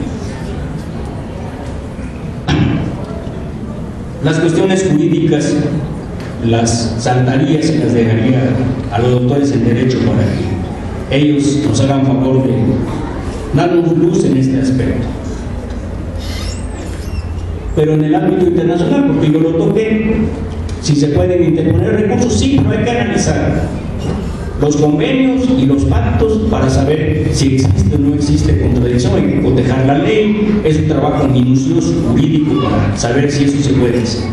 Las cuestiones jurídicas las saltaría, se las dejaría a los doctores en Derecho para que ellos nos hagan favor de darnos luz en este aspecto. Pero en el ámbito internacional, porque yo lo toqué, si se pueden interponer recursos, sí, pero hay que analizar los convenios y los pactos para saber si existe o no existe contradicción. Hay que cotejar la ley, es un trabajo minucioso, jurídico, para saber si eso se puede hacer.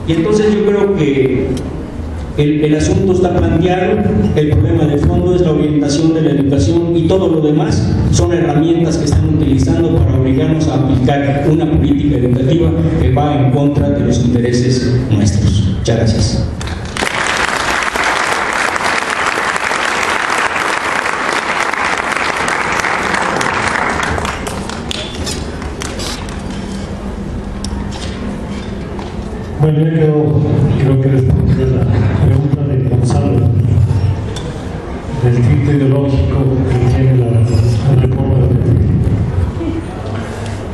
Y entonces yo creo que el asunto está planteado, el problema de fondo es la orientación de la educación y todo lo demás son herramientas que están utilizando para obligarnos a aplicar una política educativa que va en contra de los intereses nuestros. Muchas gracias. Bueno, yo creo que respondí a la pregunta de Gonzalo del tipo ideológico que tiene la reforma de la ley.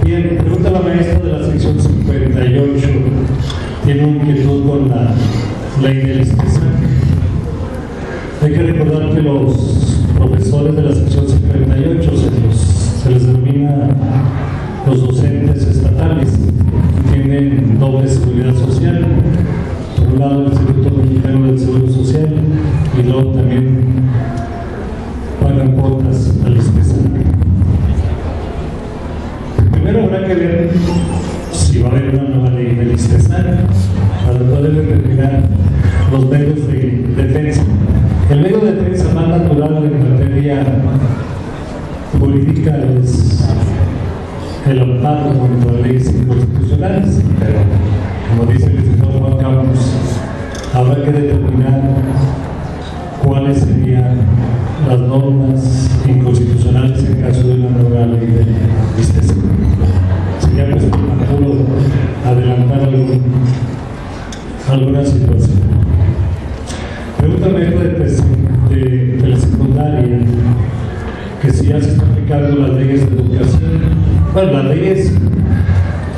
Bien, pregunta a la maestra de la sección 58. Tiene una inquietud con la ley del ISTESAC. Hay que recordar que los profesores de la sección 58 se les denomina los docentes estatales. Tienen doble seguridad social, por un lado el Instituto Mexicano del Seguro Social y luego también pagan cuotas al ISTESAC. Primero habrá que ver si va a haber una nueva ley del ISTESAC para poder determinar los medios de defensa. El medio de defensa más natural en materia política es el amparo contra leyes inconstitucionales, pero como dice el licenciado Juan Campos, habrá que determinar cuáles serían las normas inconstitucionales en caso de una nueva ley de ISTESAC. Sería pues prematuro adelantar alguna situación. Pregúntame de la secundaria, que si ya se están aplicando las leyes de educación. Bueno, las leyes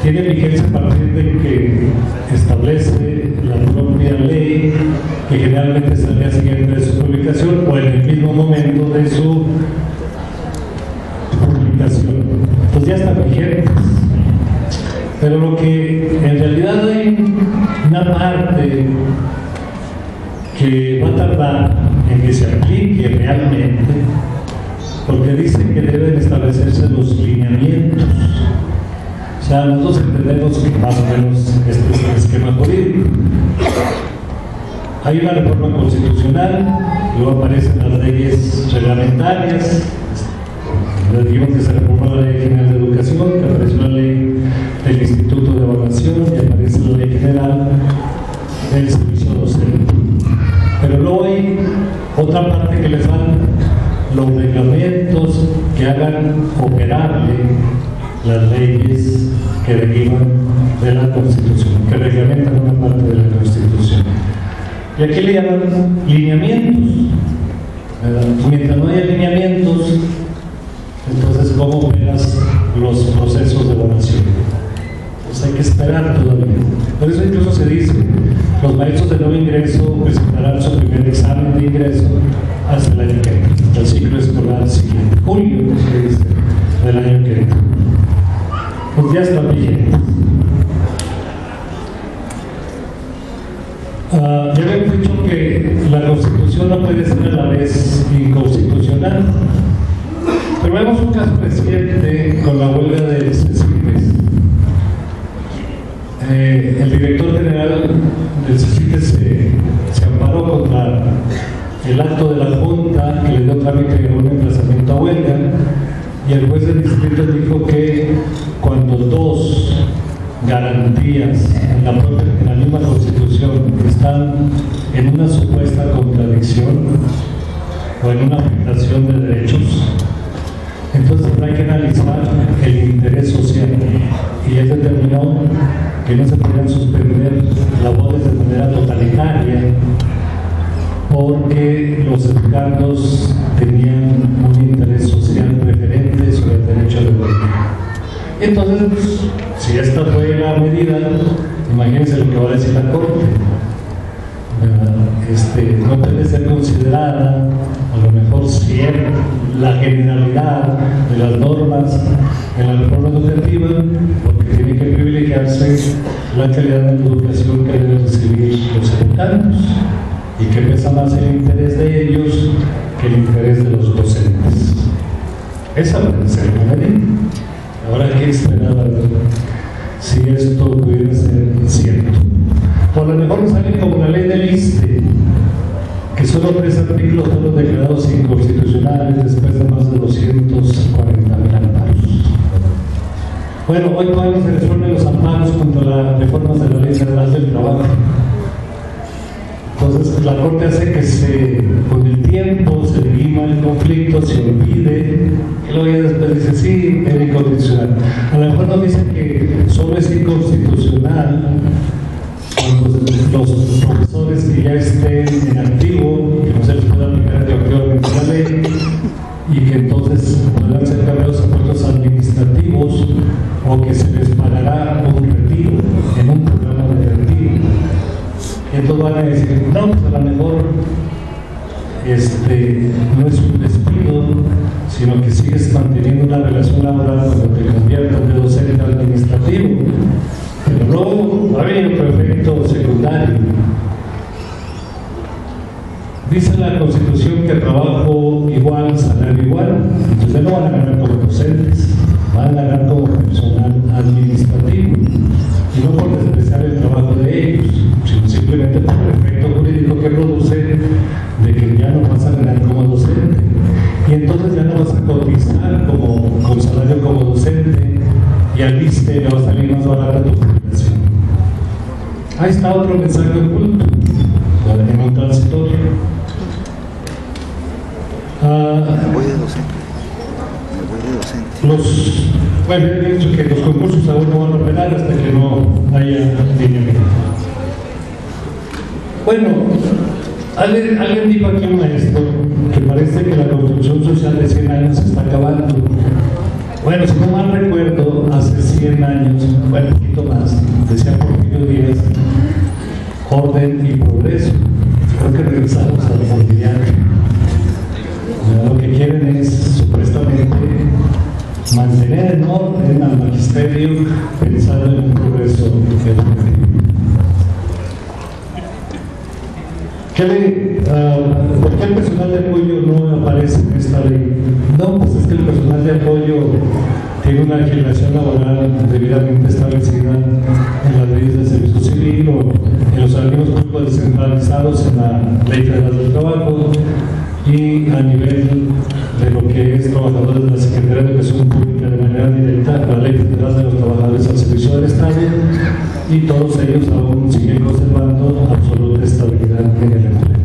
tienen vigencia a partir de que establece la propia ley, que generalmente es al día siguiente de su publicación o en el mismo momento de su publicación. pues ya están vigentes. Pero lo que en realidad hay una parte que va a tardar en que se aplique realmente, porque dicen que deben establecerse los lineamientos. O sea, nosotros entendemos que más o menos este es el esquema jurídico. Hay una reforma constitucional, luego aparecen las leyes reglamentarias. Dijimos que se reformó la Ley General de Educación, que apareció la ley del Instituto de Evaluación y aparece la Ley General del Servicio Docente. Pero luego hay otra parte que le falta, los reglamentos que hagan operable las leyes que derivan de la Constitución, que reglamentan una parte de la Constitución. Y aquí le llaman lineamientos. Mientras no haya lineamientos, entonces ¿cómo operas los procesos de evaluación? Pues hay que esperar todavía. Por eso incluso se dice, los maestros de nuevo ingreso presentarán su primer examen de ingreso hasta el año que viene, hasta el ciclo escolar siguiente, julio, se dice, del año que viene. Pues ya está vigente. Ya habíamos dicho que la Constitución no puede ser a la vez inconstitucional. Pero vemos un caso reciente con la huelga del CECITES. El director general del CECITES se amparó contra el acto de la Junta que le dio trámite a un emplazamiento a huelga, y el juez del distrito dijo que cuando dos garantías en la misma Constitución están en una supuesta contradicción o en una afectación de derechos, entonces hay que analizar el interés social, y él determinó que no se podían suspender labores de manera totalitaria porque los educandos tenían un interés social preferente sobre el derecho de huelga. Entonces, pues, si esta fue la medida, imagínense lo que va a decir la Corte. No puede ser considerada, a lo mejor, la generalidad de las normas en la reforma educativa, porque tiene que privilegiarse la calidad de la educación que deben recibir los educandos, y que pesa más el interés de ellos que el interés de los docentes. Esa puede ser una medida. Ahora hay que esperar a ver si esto pudiera ser cierto. O a lo mejor sale como la ley del ISSSTE, que solo 3 artículos fueron declarados inconstitucionales después de más de 240,000 amparos. Bueno, hoy todavía se resuelven los amparos contra las reformas de la Ley Federal del Trabajo. Entonces la Corte hace que con el tiempo se dirima el conflicto, se olvide, y luego ya después dice, sí, era inconstitucional. A lo mejor nos dicen que solo es inconstitucional cuando los profesores que ya estén en activo, que no se les pueda aplicar retroactivamente la ley, y que entonces podrán ser cambiados a puestos administrativos, o que se les pagará un retiro en un programa de retiro. Entonces van a decir, no, pues a lo mejor no es un despido, sino que sigues manteniendo una relación laboral cuando te conviertas de docente a administrativo. Pero luego va a haber otro efecto secundario. Dice la Constitución que trabajo igual, salario igual. Entonces no van a ganar como docentes, van a ganar como personal administrativo. Y no por despreciar el trabajo de ellos, sino simplemente por el efecto jurídico que produce de que ya no vas a ganar como docente. Y entonces ya no vas a cotizar con salario como docente, y al ISSSTE le va a salir más barata tu jubilación. Ahí está otro mensaje oculto en un transitorio. Me voy de docente. Bueno, he dicho que los concursos aún no van a operar hasta que no haya lineamiento. Bueno, alguien dijo aquí, un maestro, que parece que la construcción social de 100 años se está acabando. Bueno, si no mal recuerdo, hace 100 años, bueno, un poquito más, decía Porfirio Díaz, orden y progreso. Creo que regresamos a lo ordinario. Lo que quieren es, supuestamente, mantener en orden al magisterio pensando en un progreso educativo. ¿Por qué el personal de apoyo no aparece en esta ley? No, pues es que el personal de apoyo tiene una legislación laboral debidamente establecida en las leyes del servicio civil o en los organismos públicos descentralizados en la Ley Federal del Trabajo y a nivel de lo que es trabajadores de la Secretaría de Educación Pública de manera directa, la Ley Federal de los Trabajadores al Servicio del Estado, y todos ellos aún siguen conservando absoluta estabilidad en el empleo.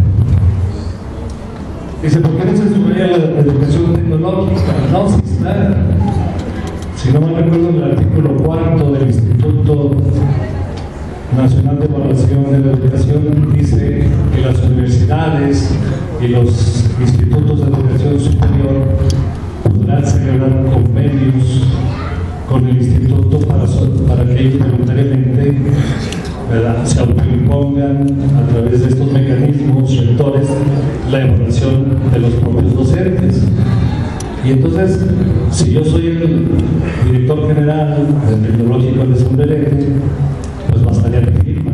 Dice, ¿por qué no se estudia la educación tecnológica? No, sí está. Si no me recuerdo, en el artículo 4 del Instituto Nacional de Evaluación de la Educación dice que las universidades y los institutos de educación superior podrán celebrar convenios con el instituto para que ellos voluntariamente, ¿verdad?, se autoimpongan a través de estos mecanismos rectores la evaluación de los propios docentes. Y entonces, si yo soy el director general del Tecnológico de Sombrerete, pues bastaría que firma,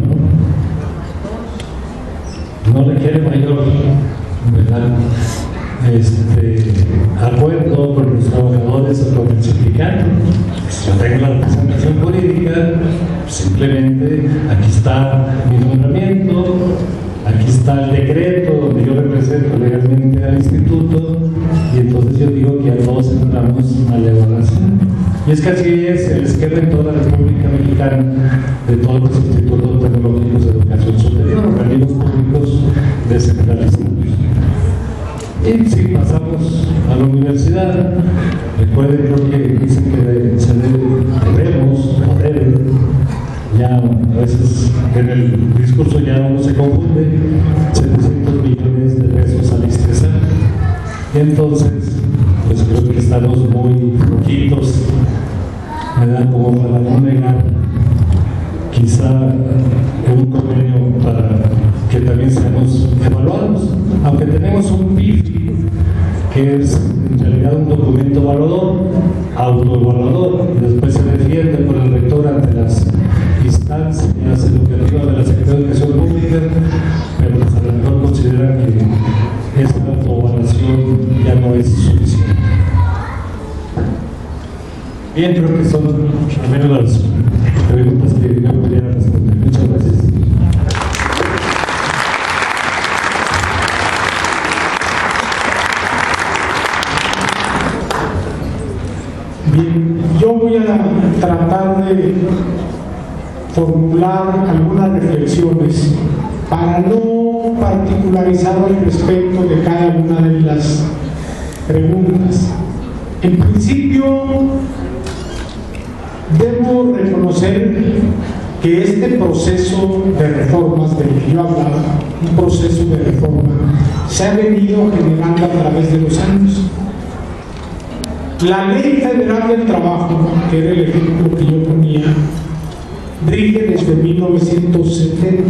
¿no? No requiere mayor, ¿verdad?, acuerdo con los trabajadores o con el sindicato. Si yo tengo la representación jurídica, simplemente aquí está mi nombramiento, aquí está el decreto donde yo represento legalmente al instituto, y entonces yo digo que a todos entramos a la evaluación. Y es que así es el esquema en toda la República Mexicana de todos los institutos tecnológicos de educación superior, organismos públicos descentralizados. Y si pasamos a la universidad, recuerden, creo que dicen que debemos, ya a veces en el discurso ya uno se confunde, 700 millones de pesos al ISTESA. Y entonces, pues creo que estamos muy poquitos, ¿verdad?, como para no negar quizá un convenio para que también seamos evaluados, aunque tenemos un PIB que es en realidad un documento evaluador, autoevaluador, y después se defiende por el rector ante las instancias educativas de la Secretaría de Educación Pública, pero pues el rector considera que esta autoevaluación ya no es suficiente. Bien, creo que son al menos las preguntas que yo pudiera responder. Muchas gracias. Bien, yo voy a tratar de formular algunas reflexiones para no particularizar al respecto de cada una de las preguntas. En principio, debo reconocer que este proceso de reformas del que yo hablaba, un proceso de reforma, se ha venido generando a través de los años. La Ley Federal del Trabajo, que era el ejemplo que yo ponía, rige desde 1970.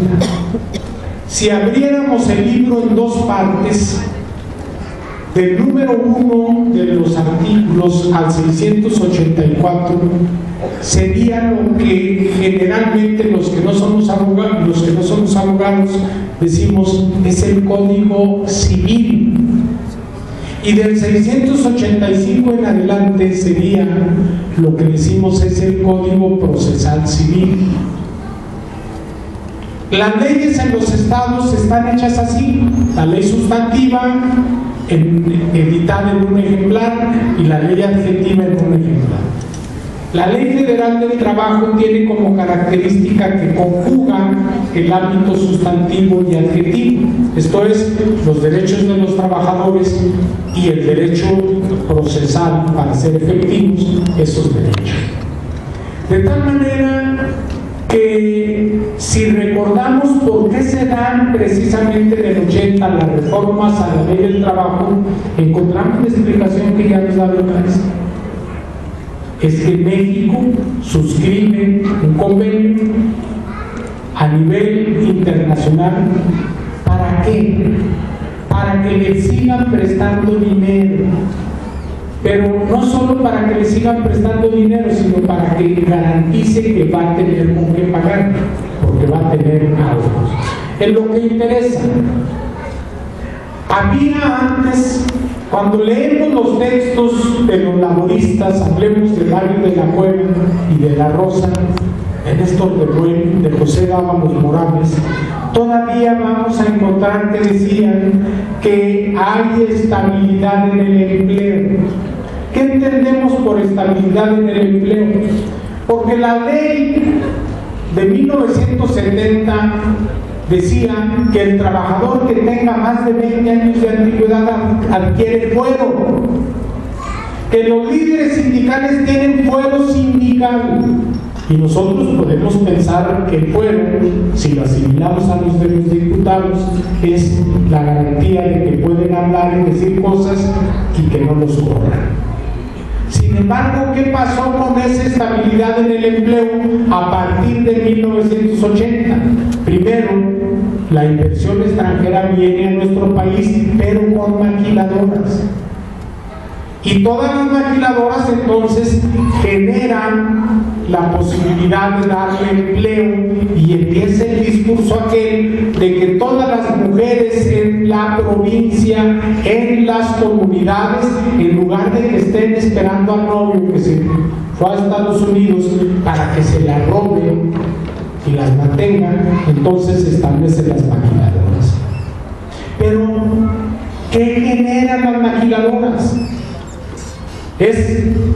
Si abriéramos el libro en dos partes, del número 1 de los artículos al 684, sería lo que generalmente los que no somos abogados decimos es el Código Civil. Y del 685 en adelante sería lo que decimos es el Código Procesal Civil. Las leyes en los estados están hechas así: la ley sustantiva editada en un ejemplar y la ley adjetiva en un ejemplar. La Ley Federal del Trabajo tiene como característica que conjuga el ámbito sustantivo y adjetivo, esto es, los derechos de los trabajadores y el derecho procesal para ser efectivos esos derechos. De tal manera que si recordamos por qué se dan precisamente en el 80 las reformas a la Ley del Trabajo, encontramos la explicación que ya nos da López. Es que México suscribe un convenio a nivel internacional. ¿Para qué? Para que le sigan prestando dinero. pero no solo para que le sigan prestando dinero, sino para que garantice que va a tener con qué pagar, porque va a tener ahorros. Es lo que interesa. Había antes, cuando leemos los textos de los laboristas, hablemos de Mario de la Cueva y de la Rosa, en Néstor de Buen, de José Dávalos Morales, todavía vamos a encontrar que decían que hay estabilidad en el empleo. ¿Qué entendemos por estabilidad en el empleo? Porque la ley de 1970 decía que el trabajador que tenga más de 20 años de antigüedad adquiere fuero, que los líderes sindicales tienen fuero sindical. Y nosotros podemos pensar que el fuero, si lo asimilamos a los de los diputados, es la garantía de que pueden hablar y decir cosas y que no los corran. Sin embargo, ¿qué pasó con esa estabilidad en el empleo a partir de 1980? Primero, la inversión extranjera viene a nuestro país, pero con maquiladoras. Y todas las maquiladoras entonces generan la posibilidad de darle empleo y empieza el discurso aquel de que todas las mujeres en la provincia, en las comunidades, en lugar de que estén esperando al novio que se fue a Estados Unidos para que se la robe y las mantenga, entonces establecen las maquiladoras. Pero, ¿qué generan las maquiladoras?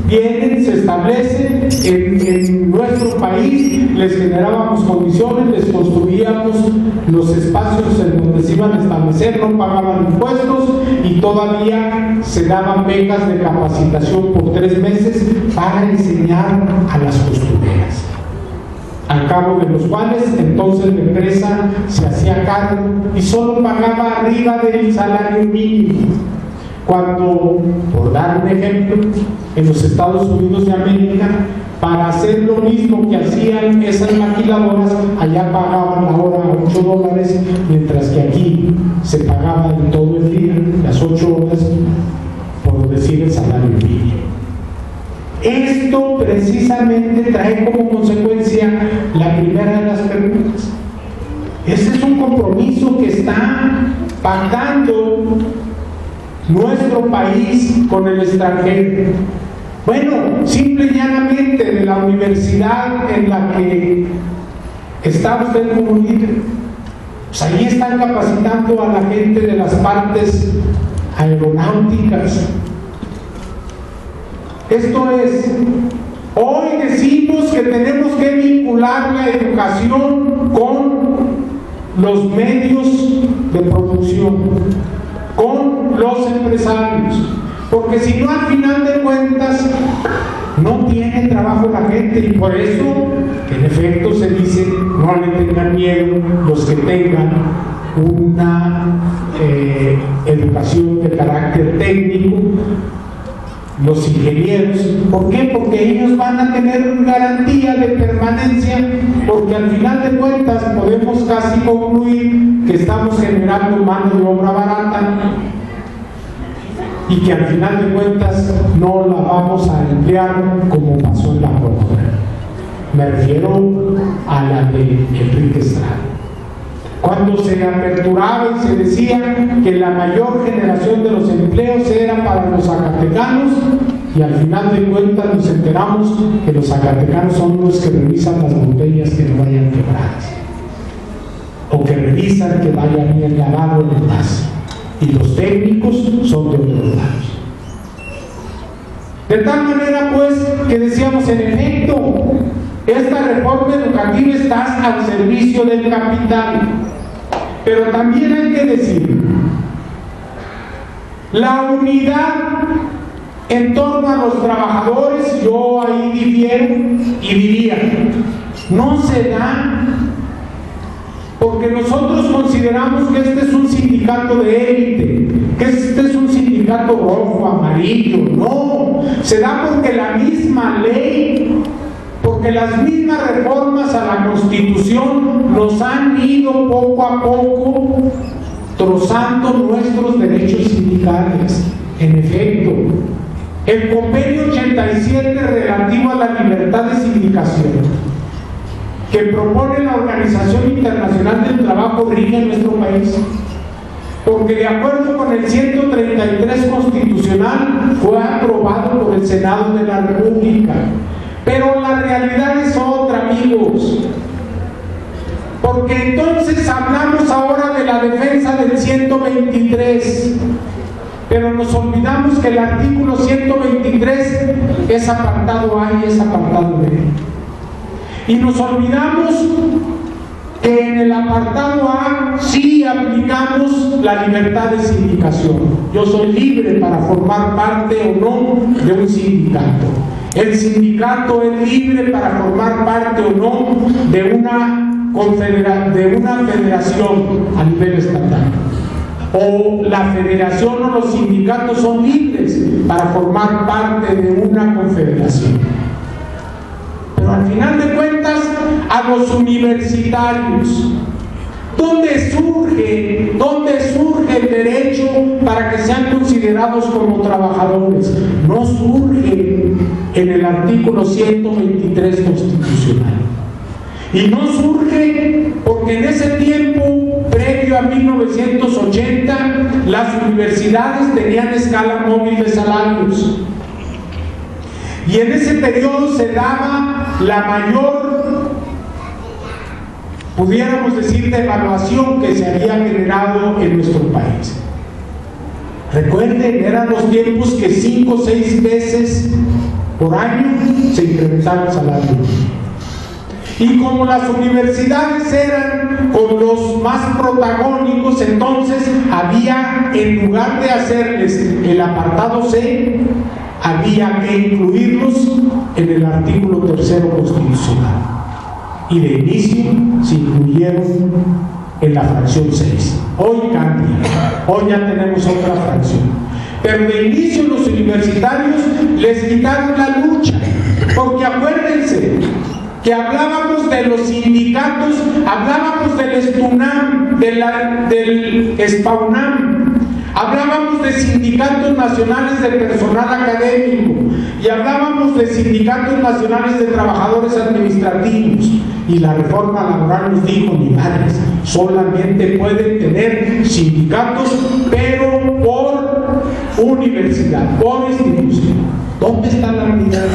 Vienen, se establecen en nuestro país, les generábamos condiciones, les construíamos los espacios en donde se iban a establecer, no pagaban impuestos y todavía se daban becas de capacitación por 3 meses para enseñar a las costureras, al cabo de los cuales entonces la empresa se hacía cargo y solo pagaba arriba del salario mínimo. Cuando, por dar un ejemplo, en los Estados Unidos de América, para hacer lo mismo que hacían esas maquiladoras, allá pagaban la hora $8, mientras que aquí se pagaba en todo el día, las 8 horas, por decir el salario mínimo. Esto precisamente trae como consecuencia la primera de las preguntas. Ese es un compromiso que está pactando nuestro país con el extranjero. Bueno, simple y llanamente de la universidad en la que está usted como líder, pues ahí están capacitando a la gente de las partes aeronáuticas. Esto es, hoy decimos que tenemos que vincular la educación con los medios de producción, con los empresarios, porque si no, al final de cuentas no tiene trabajo la gente, y por eso en efecto se dice no le tengan miedo los que tengan una educación de carácter técnico, los ingenieros. ¿Por qué? Porque ellos van a tener garantía de permanencia, porque al final de cuentas podemos casi concluir que estamos generando mano de obra barata y que al final de cuentas no la vamos a emplear como pasó en la Corona. Me refiero a la de Enrique Estrada. Cuando se aperturaba y se decía que la mayor generación de los empleos era para los zacatecanos, y al final de cuentas nos enteramos que los zacatecanos son los que revisan las botellas que no vayan quebradas, o que revisan que vaya bien lavado el envase, y los técnicos son de otros lados. De tal manera pues que decíamos, en efecto, esta reforma educativa está al servicio del capital. Pero también hay que decir, la unidad en torno a los trabajadores, yo ahí difiero y diría, no se da porque nosotros consideramos que este es un sindicato de élite, que este es un sindicato rojo, amarillo. No, se da porque la misma ley, porque las mismas reformas a la Constitución nos han ido poco a poco trozando nuestros derechos sindicales. En efecto, el convenio 87 relativo a la libertad de sindicación, que propone la Organización Internacional del Trabajo, rige en nuestro país, porque de acuerdo con el 133 constitucional fue aprobado por el Senado de la República. Pero la realidad es otra, amigos, porque entonces hablamos ahora de la defensa del 123, pero nos olvidamos que el artículo 123 es apartado A y es apartado B. Y nos olvidamos que en el apartado A sí aplicamos la libertad de sindicación. Yo soy libre para formar parte o no de un sindicato. El sindicato es libre para formar parte o no de una federación a nivel estatal. O la federación o los sindicatos son libres para formar parte de una confederación. Pero al final de cuentas, a los universitarios, ¿dónde surge el derecho para que sean considerados como trabajadores? No surge en el artículo 123 constitucional. Y no surge porque en ese tiempo, previo a 1980, las universidades tenían escala móvil de salarios. Y en ese periodo se daba la mayor, pudiéramos decir, devaluación que se había generado en nuestro país. Recuerden, eran los tiempos que 5 o 6 veces por año se incrementaba el salario. Y como las universidades eran con los más protagónicos, entonces había, en lugar de hacerles el apartado C, había que incluirlos en el artículo 3 constitucional. Y de inicio se incluyeron en la fracción 6. Hoy cambia, hoy ya tenemos otra fracción. Pero de inicio los universitarios les quitaron la lucha, porque acuérdense que hablábamos de los sindicatos, hablábamos del ESPUNAM, del ESPAUNAM, hablábamos de sindicatos nacionales de personal académico y hablábamos de sindicatos nacionales de trabajadores administrativos. Y la reforma laboral nos dijo, ni madres, solamente pueden tener sindicatos, pero por universidad, por institución. ¿Dónde está la unidad?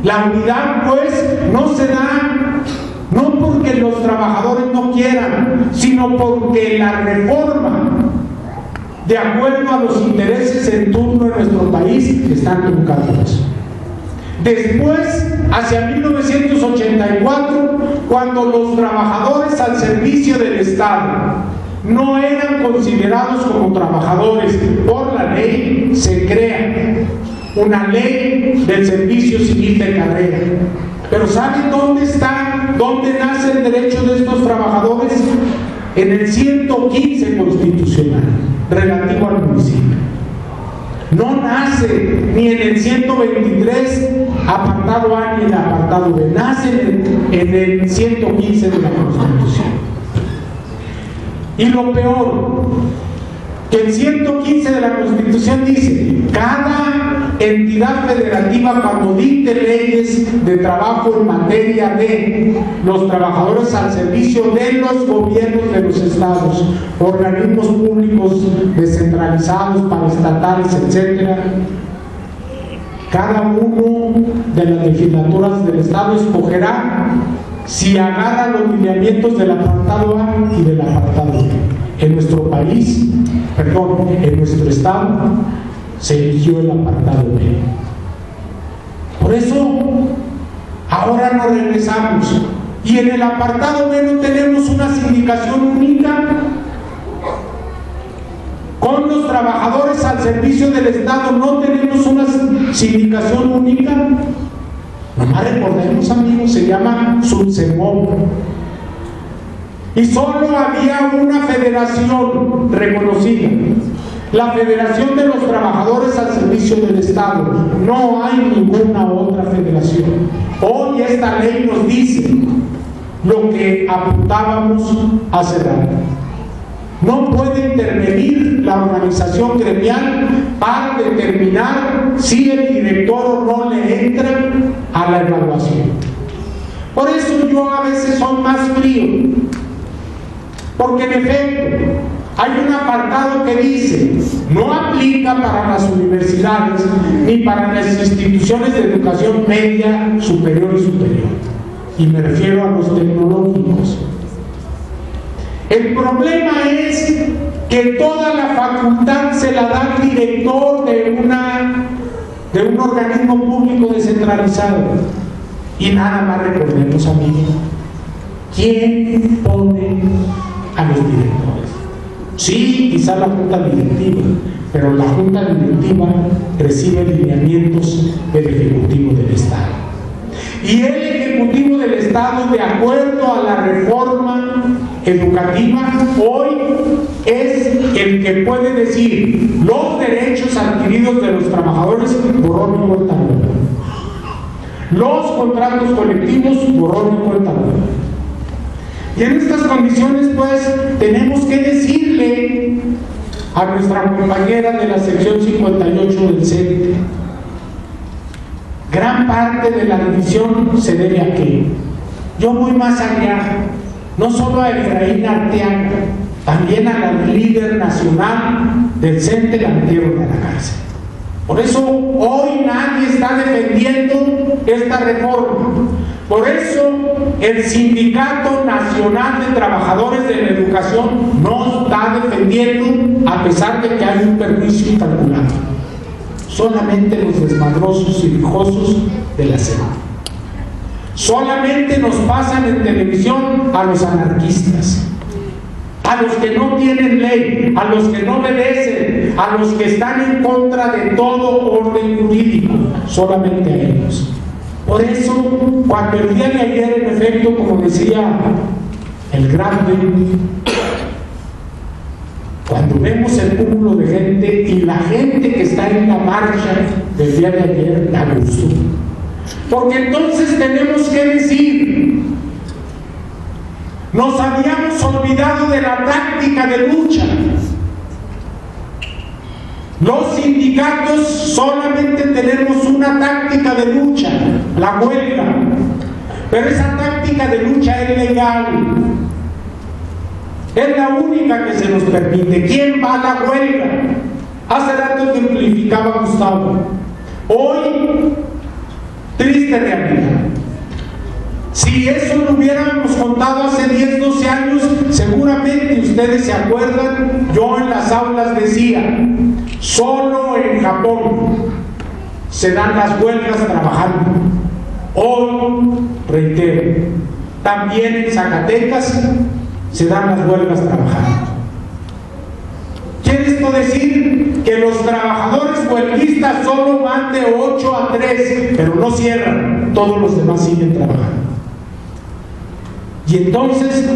La unidad, pues, no se da no porque los trabajadores no quieran, sino porque la reforma, de acuerdo a los intereses en turno en nuestro país, están truncando eso. Después, hacia 1984, cuando los trabajadores al servicio del Estado no eran considerados como trabajadores por la ley, se crea una ley del servicio civil de carrera. Pero ¿saben dónde está, dónde nace el derecho de estos trabajadores? En el 115 constitucional, relativo al municipio. No nace ni en el 123 apartado A ni en el apartado B, nace en el 115 de la Constitución. Y lo peor, que el 115 de la Constitución dice: cada entidad federativa, cuando dicte leyes de trabajo en materia de los trabajadores al servicio de los gobiernos de los estados, organismos públicos descentralizados, paraestatales, etc., cada uno de las legislaturas del estado escogerá si agarra los lineamientos del apartado A y del apartado B. En nuestro país, en nuestro estado, se eligió el apartado B. Por eso, ahora nos regresamos. Y en el apartado B no tenemos una sindicación única. Con los trabajadores al servicio del Estado no tenemos una sindicación única. Nomás recordemos, amigos, se llama SUTSEMOB. Y solo había una federación reconocida, la Federación de los Trabajadores al Servicio del Estado. No hay ninguna otra federación. Hoy esta ley nos dice lo que apuntábamos hace rato. No puede intervenir la organización gremial para determinar si el director o no le entra a la evaluación. Por eso yo a veces soy más frío, porque en efecto hay un apartado que dice: no aplica para las universidades ni para las instituciones de educación media, superior y superior. Y me refiero a los tecnológicos. El problema es que toda la facultad se la da al director de un organismo público descentralizado. Y nada más recordemos, amigos, ¿quién pone a los directores? Sí, quizá la junta directiva, pero la junta directiva recibe lineamientos del Ejecutivo del Estado. Y el Ejecutivo del Estado, de acuerdo a la reforma educativa, hoy es el que puede decir los derechos adquiridos de los trabajadores, borrón y cuenta nueva. Los contratos colectivos, borrón y cuenta nueva. Y en estas condiciones, pues, tenemos que decirle a nuestra compañera de la sección 58 del CENTE: gran parte de la división se debe a qué. Yo voy más allá, no solo a Efraín Arteaga, también a la líder nacional del CENTE, la metieron a la cárcel. Por eso hoy nadie está defendiendo esta reforma. Por eso el Sindicato Nacional de Trabajadores de la Educación no está defendiendo, a pesar de que hay un perjuicio incalculable. Solamente los desmadrosos y rijosos de la SED. Solamente nos pasan en televisión a los anarquistas, a los que no tienen ley, a los que no obedecen, a los que están en contra de todo orden jurídico, solamente a ellos. Por eso, cuando el día de ayer, en efecto, como decía el grande, cuando vemos el cúmulo de gente y la gente que está en la marcha del día de ayer, da gusto. Porque entonces tenemos que decir: nos habíamos olvidado de la táctica de lucha. Los sindicatos solamente tenemos una táctica de lucha, la huelga. Pero esa táctica de lucha es legal. Es la única que se nos permite. ¿Quién va a la huelga? Hace rato ejemplificaba Gustavo. Hoy, triste realidad. Si eso lo hubiéramos contado hace 10, 12 años, seguramente ustedes se acuerdan, yo en las aulas decía: solo en Japón se dan las huelgas trabajando. Hoy, reitero, también en Zacatecas se dan las huelgas trabajando. ¿Quiere esto decir que los trabajadores huelguistas solo van de 8 a 3, pero no cierran? Todos los demás siguen trabajando. Y entonces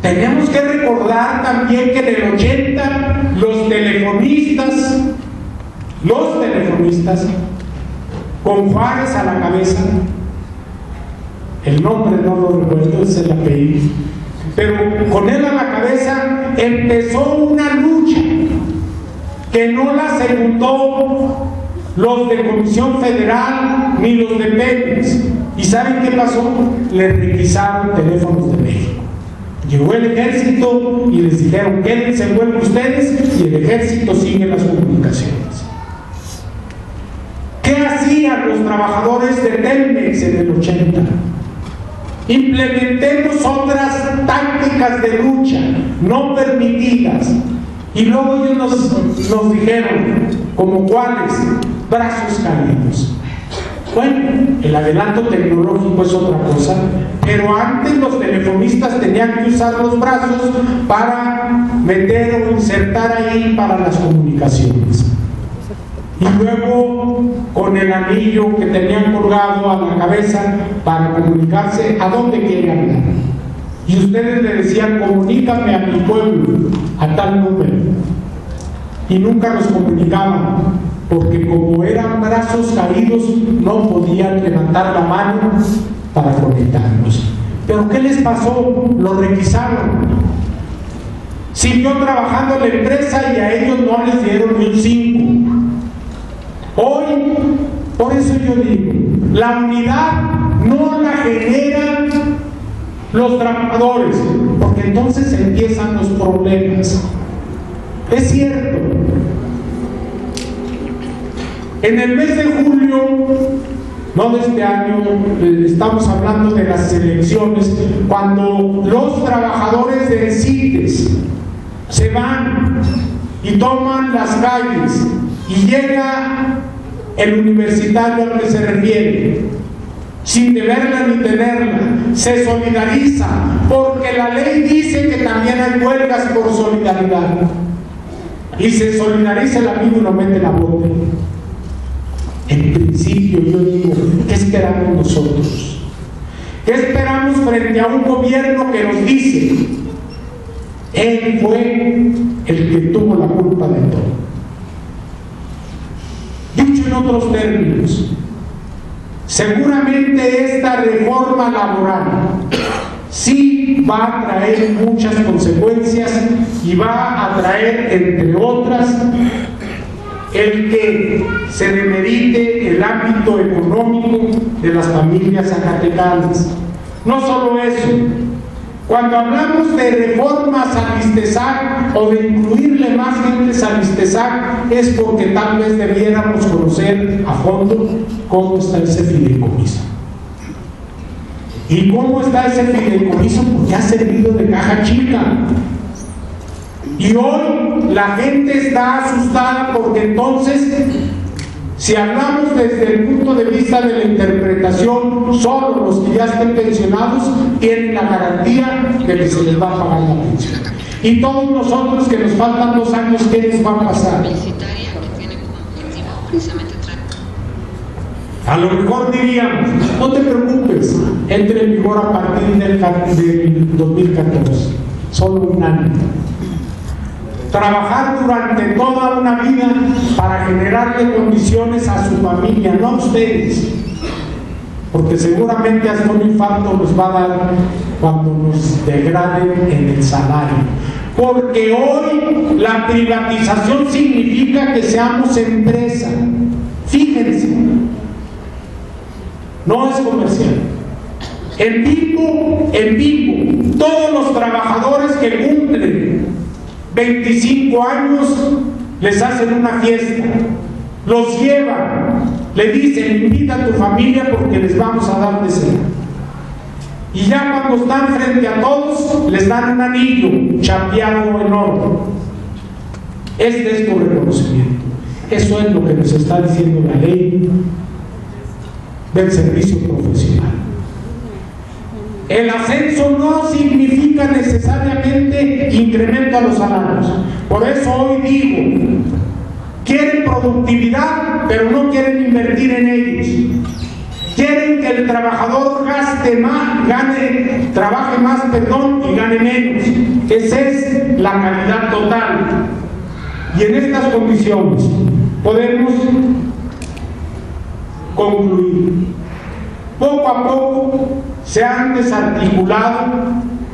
tenemos que recordar también que en el 80 los telefonistas, con Juárez a la cabeza, el nombre no lo recuerdo, es el apellido, pero con él a la cabeza empezó una lucha que no la secundó los de Comisión Federal ni los de Pemex. ¿Y saben qué pasó? Le requisaron teléfonos de México. Llegó el ejército y les dijeron: quédense en huelga ustedes, y el ejército sigue las comunicaciones. ¿Qué hacían los trabajadores de Telmex en el 80? Implementemos otras tácticas de lucha no permitidas. Y luego ellos nos dijeron: ¿como cuáles? Brazos caídos. Bueno, el adelanto tecnológico es otra cosa, pero antes los telefonistas tenían que usar los brazos para meter o insertar ahí para las comunicaciones. Y luego con el anillo que tenían colgado a la cabeza para comunicarse a dónde querían hablar. Y ustedes le decían: comunícame a mi pueblo, a tal número. Y nunca los comunicaban, porque como eran brazos caídos, no podían levantar la mano para conectarlos. ¿Pero qué les pasó? Lo requisaron. siguió trabajando en la empresa y a ellos no les dieron ni un 5. Hoy, por eso yo digo, la unidad no la generan los trabajadores, porque entonces empiezan los problemas. Es cierto, en el mes de julio, no de este año, estamos hablando de las elecciones, cuando los trabajadores del CITES se van y toman las calles y llega el universitario al que se refiere, sin deberla ni tenerla, se solidariza, porque la ley dice que también hay huelgas por solidaridad, y se solidariza el amigo y lo mete la bota. En principio yo digo, ¿qué esperamos nosotros? ¿Qué esperamos frente a un gobierno que nos dice, él fue el que tuvo la culpa de todo? Dicho en otros términos, seguramente esta reforma laboral sí va a traer muchas consecuencias y va a traer, entre otras, el que se demerite el ámbito económico de las familias zacatecanas. No solo eso, cuando hablamos de reformas al ISTESAC o de incluirle más gentes al ISTESAC, es porque tal vez debiéramos conocer a fondo cómo está ese fideicomiso. ¿Y cómo está ese fideicomiso? Porque ha servido de caja chica. Y hoy la gente está asustada porque entonces, si hablamos desde el punto de vista de la interpretación, solo los que ya estén pensionados tienen la garantía de que se les va a pagar la pensión. Y todos nosotros que nos faltan 2 años, ¿qué nos va a pasar? A lo mejor diríamos, no te preocupes, entre en vigor a partir del 2014, solo 1 año. Trabajar durante toda una vida para generarle condiciones a su familia, no a ustedes, porque seguramente hasta un infarto nos va a dar cuando nos degraden en el salario. Porque hoy la privatización significa que seamos empresa. Fíjense, no es comercial. En Bimbo, todos los trabajadores que cumplen 25 años les hacen una fiesta, los llevan, le dicen, invita a tu familia porque les vamos a dar de cena. Y ya cuando están frente a todos, les dan un anillo chapeado en oro. Este es tu reconocimiento. Eso es lo que nos está diciendo la ley del servicio profesional. El ascenso no significa necesariamente incremento a los salarios. Por eso hoy digo, quieren productividad, pero no quieren invertir en ellos. Quieren que el trabajador trabaje más, y gane menos. Esa es la calidad total. Y en estas condiciones podemos concluir. Poco a poco se han desarticulado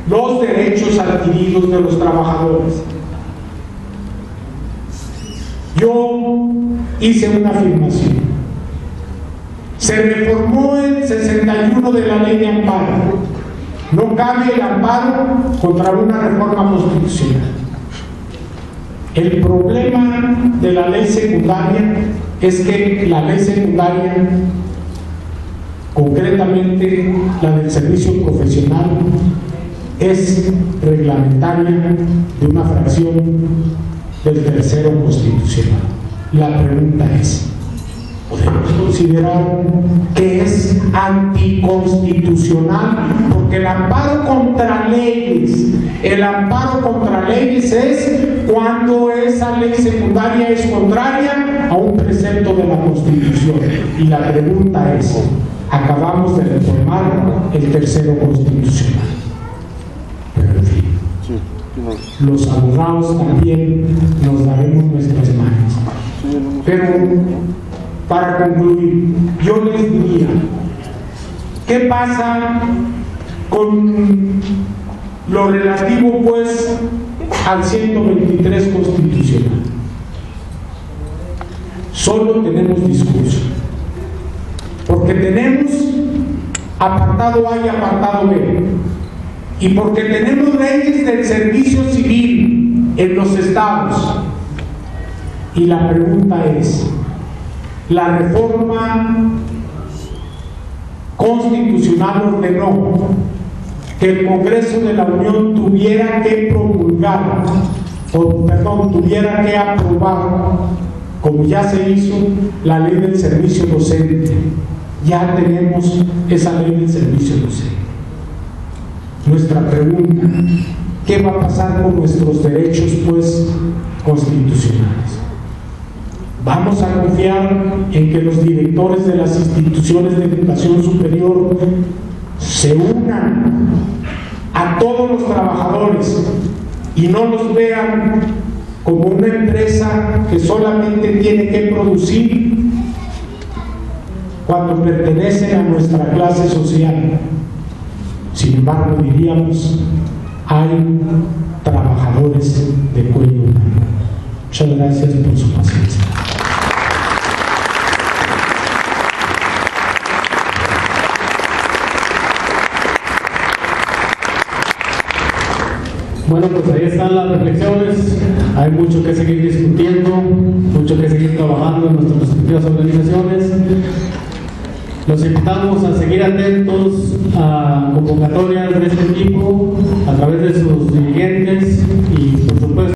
los derechos adquiridos de los trabajadores. Yo hice una afirmación. Se reformó el 61 de la ley de amparo. No cabe el amparo contra una reforma constitucional. El problema de la ley secundaria es que la ley secundaria, concretamente la del servicio profesional, es reglamentaria de una fracción del tercero constitucional. La pregunta es, ¿podemos considerar que es anticonstitucional? Porque el amparo contra leyes es cuando esa ley secundaria es contraria a un precepto de la Constitución. Y la pregunta es, acabamos de reformar el tercero constitucional. Pero en fin, los abogados también nos daremos nuestras manos. Pero para concluir, yo les diría, ¿qué pasa con lo relativo pues al 123 constitucional. Solo tenemos discurso, porque tenemos apartado A y apartado B, y porque tenemos leyes del servicio civil en los estados. Y la pregunta es, ¿la reforma constitucional ordenó que el Congreso de la Unión tuviera que promulgar, tuviera que aprobar, como ya se hizo, la ley del servicio docente? Ya tenemos esa ley del servicio docente. Nuestra pregunta, ¿qué va a pasar con nuestros derechos, pues, constitucionales? ¿Vamos a confiar en que los directores de las instituciones de educación superior se unan a todos los trabajadores y no los vean como una empresa que solamente tiene que producir cuando pertenecen a nuestra clase social? Sin embargo, diríamos, hay trabajadores de cuello humano. Muchas gracias por su paciencia. Bueno, pues ahí están las reflexiones. Hay mucho que seguir discutiendo, mucho que seguir trabajando en nuestras respectivas organizaciones. Los invitamos a seguir atentos a convocatorias de este tipo a través de sus dirigentes y, por supuesto,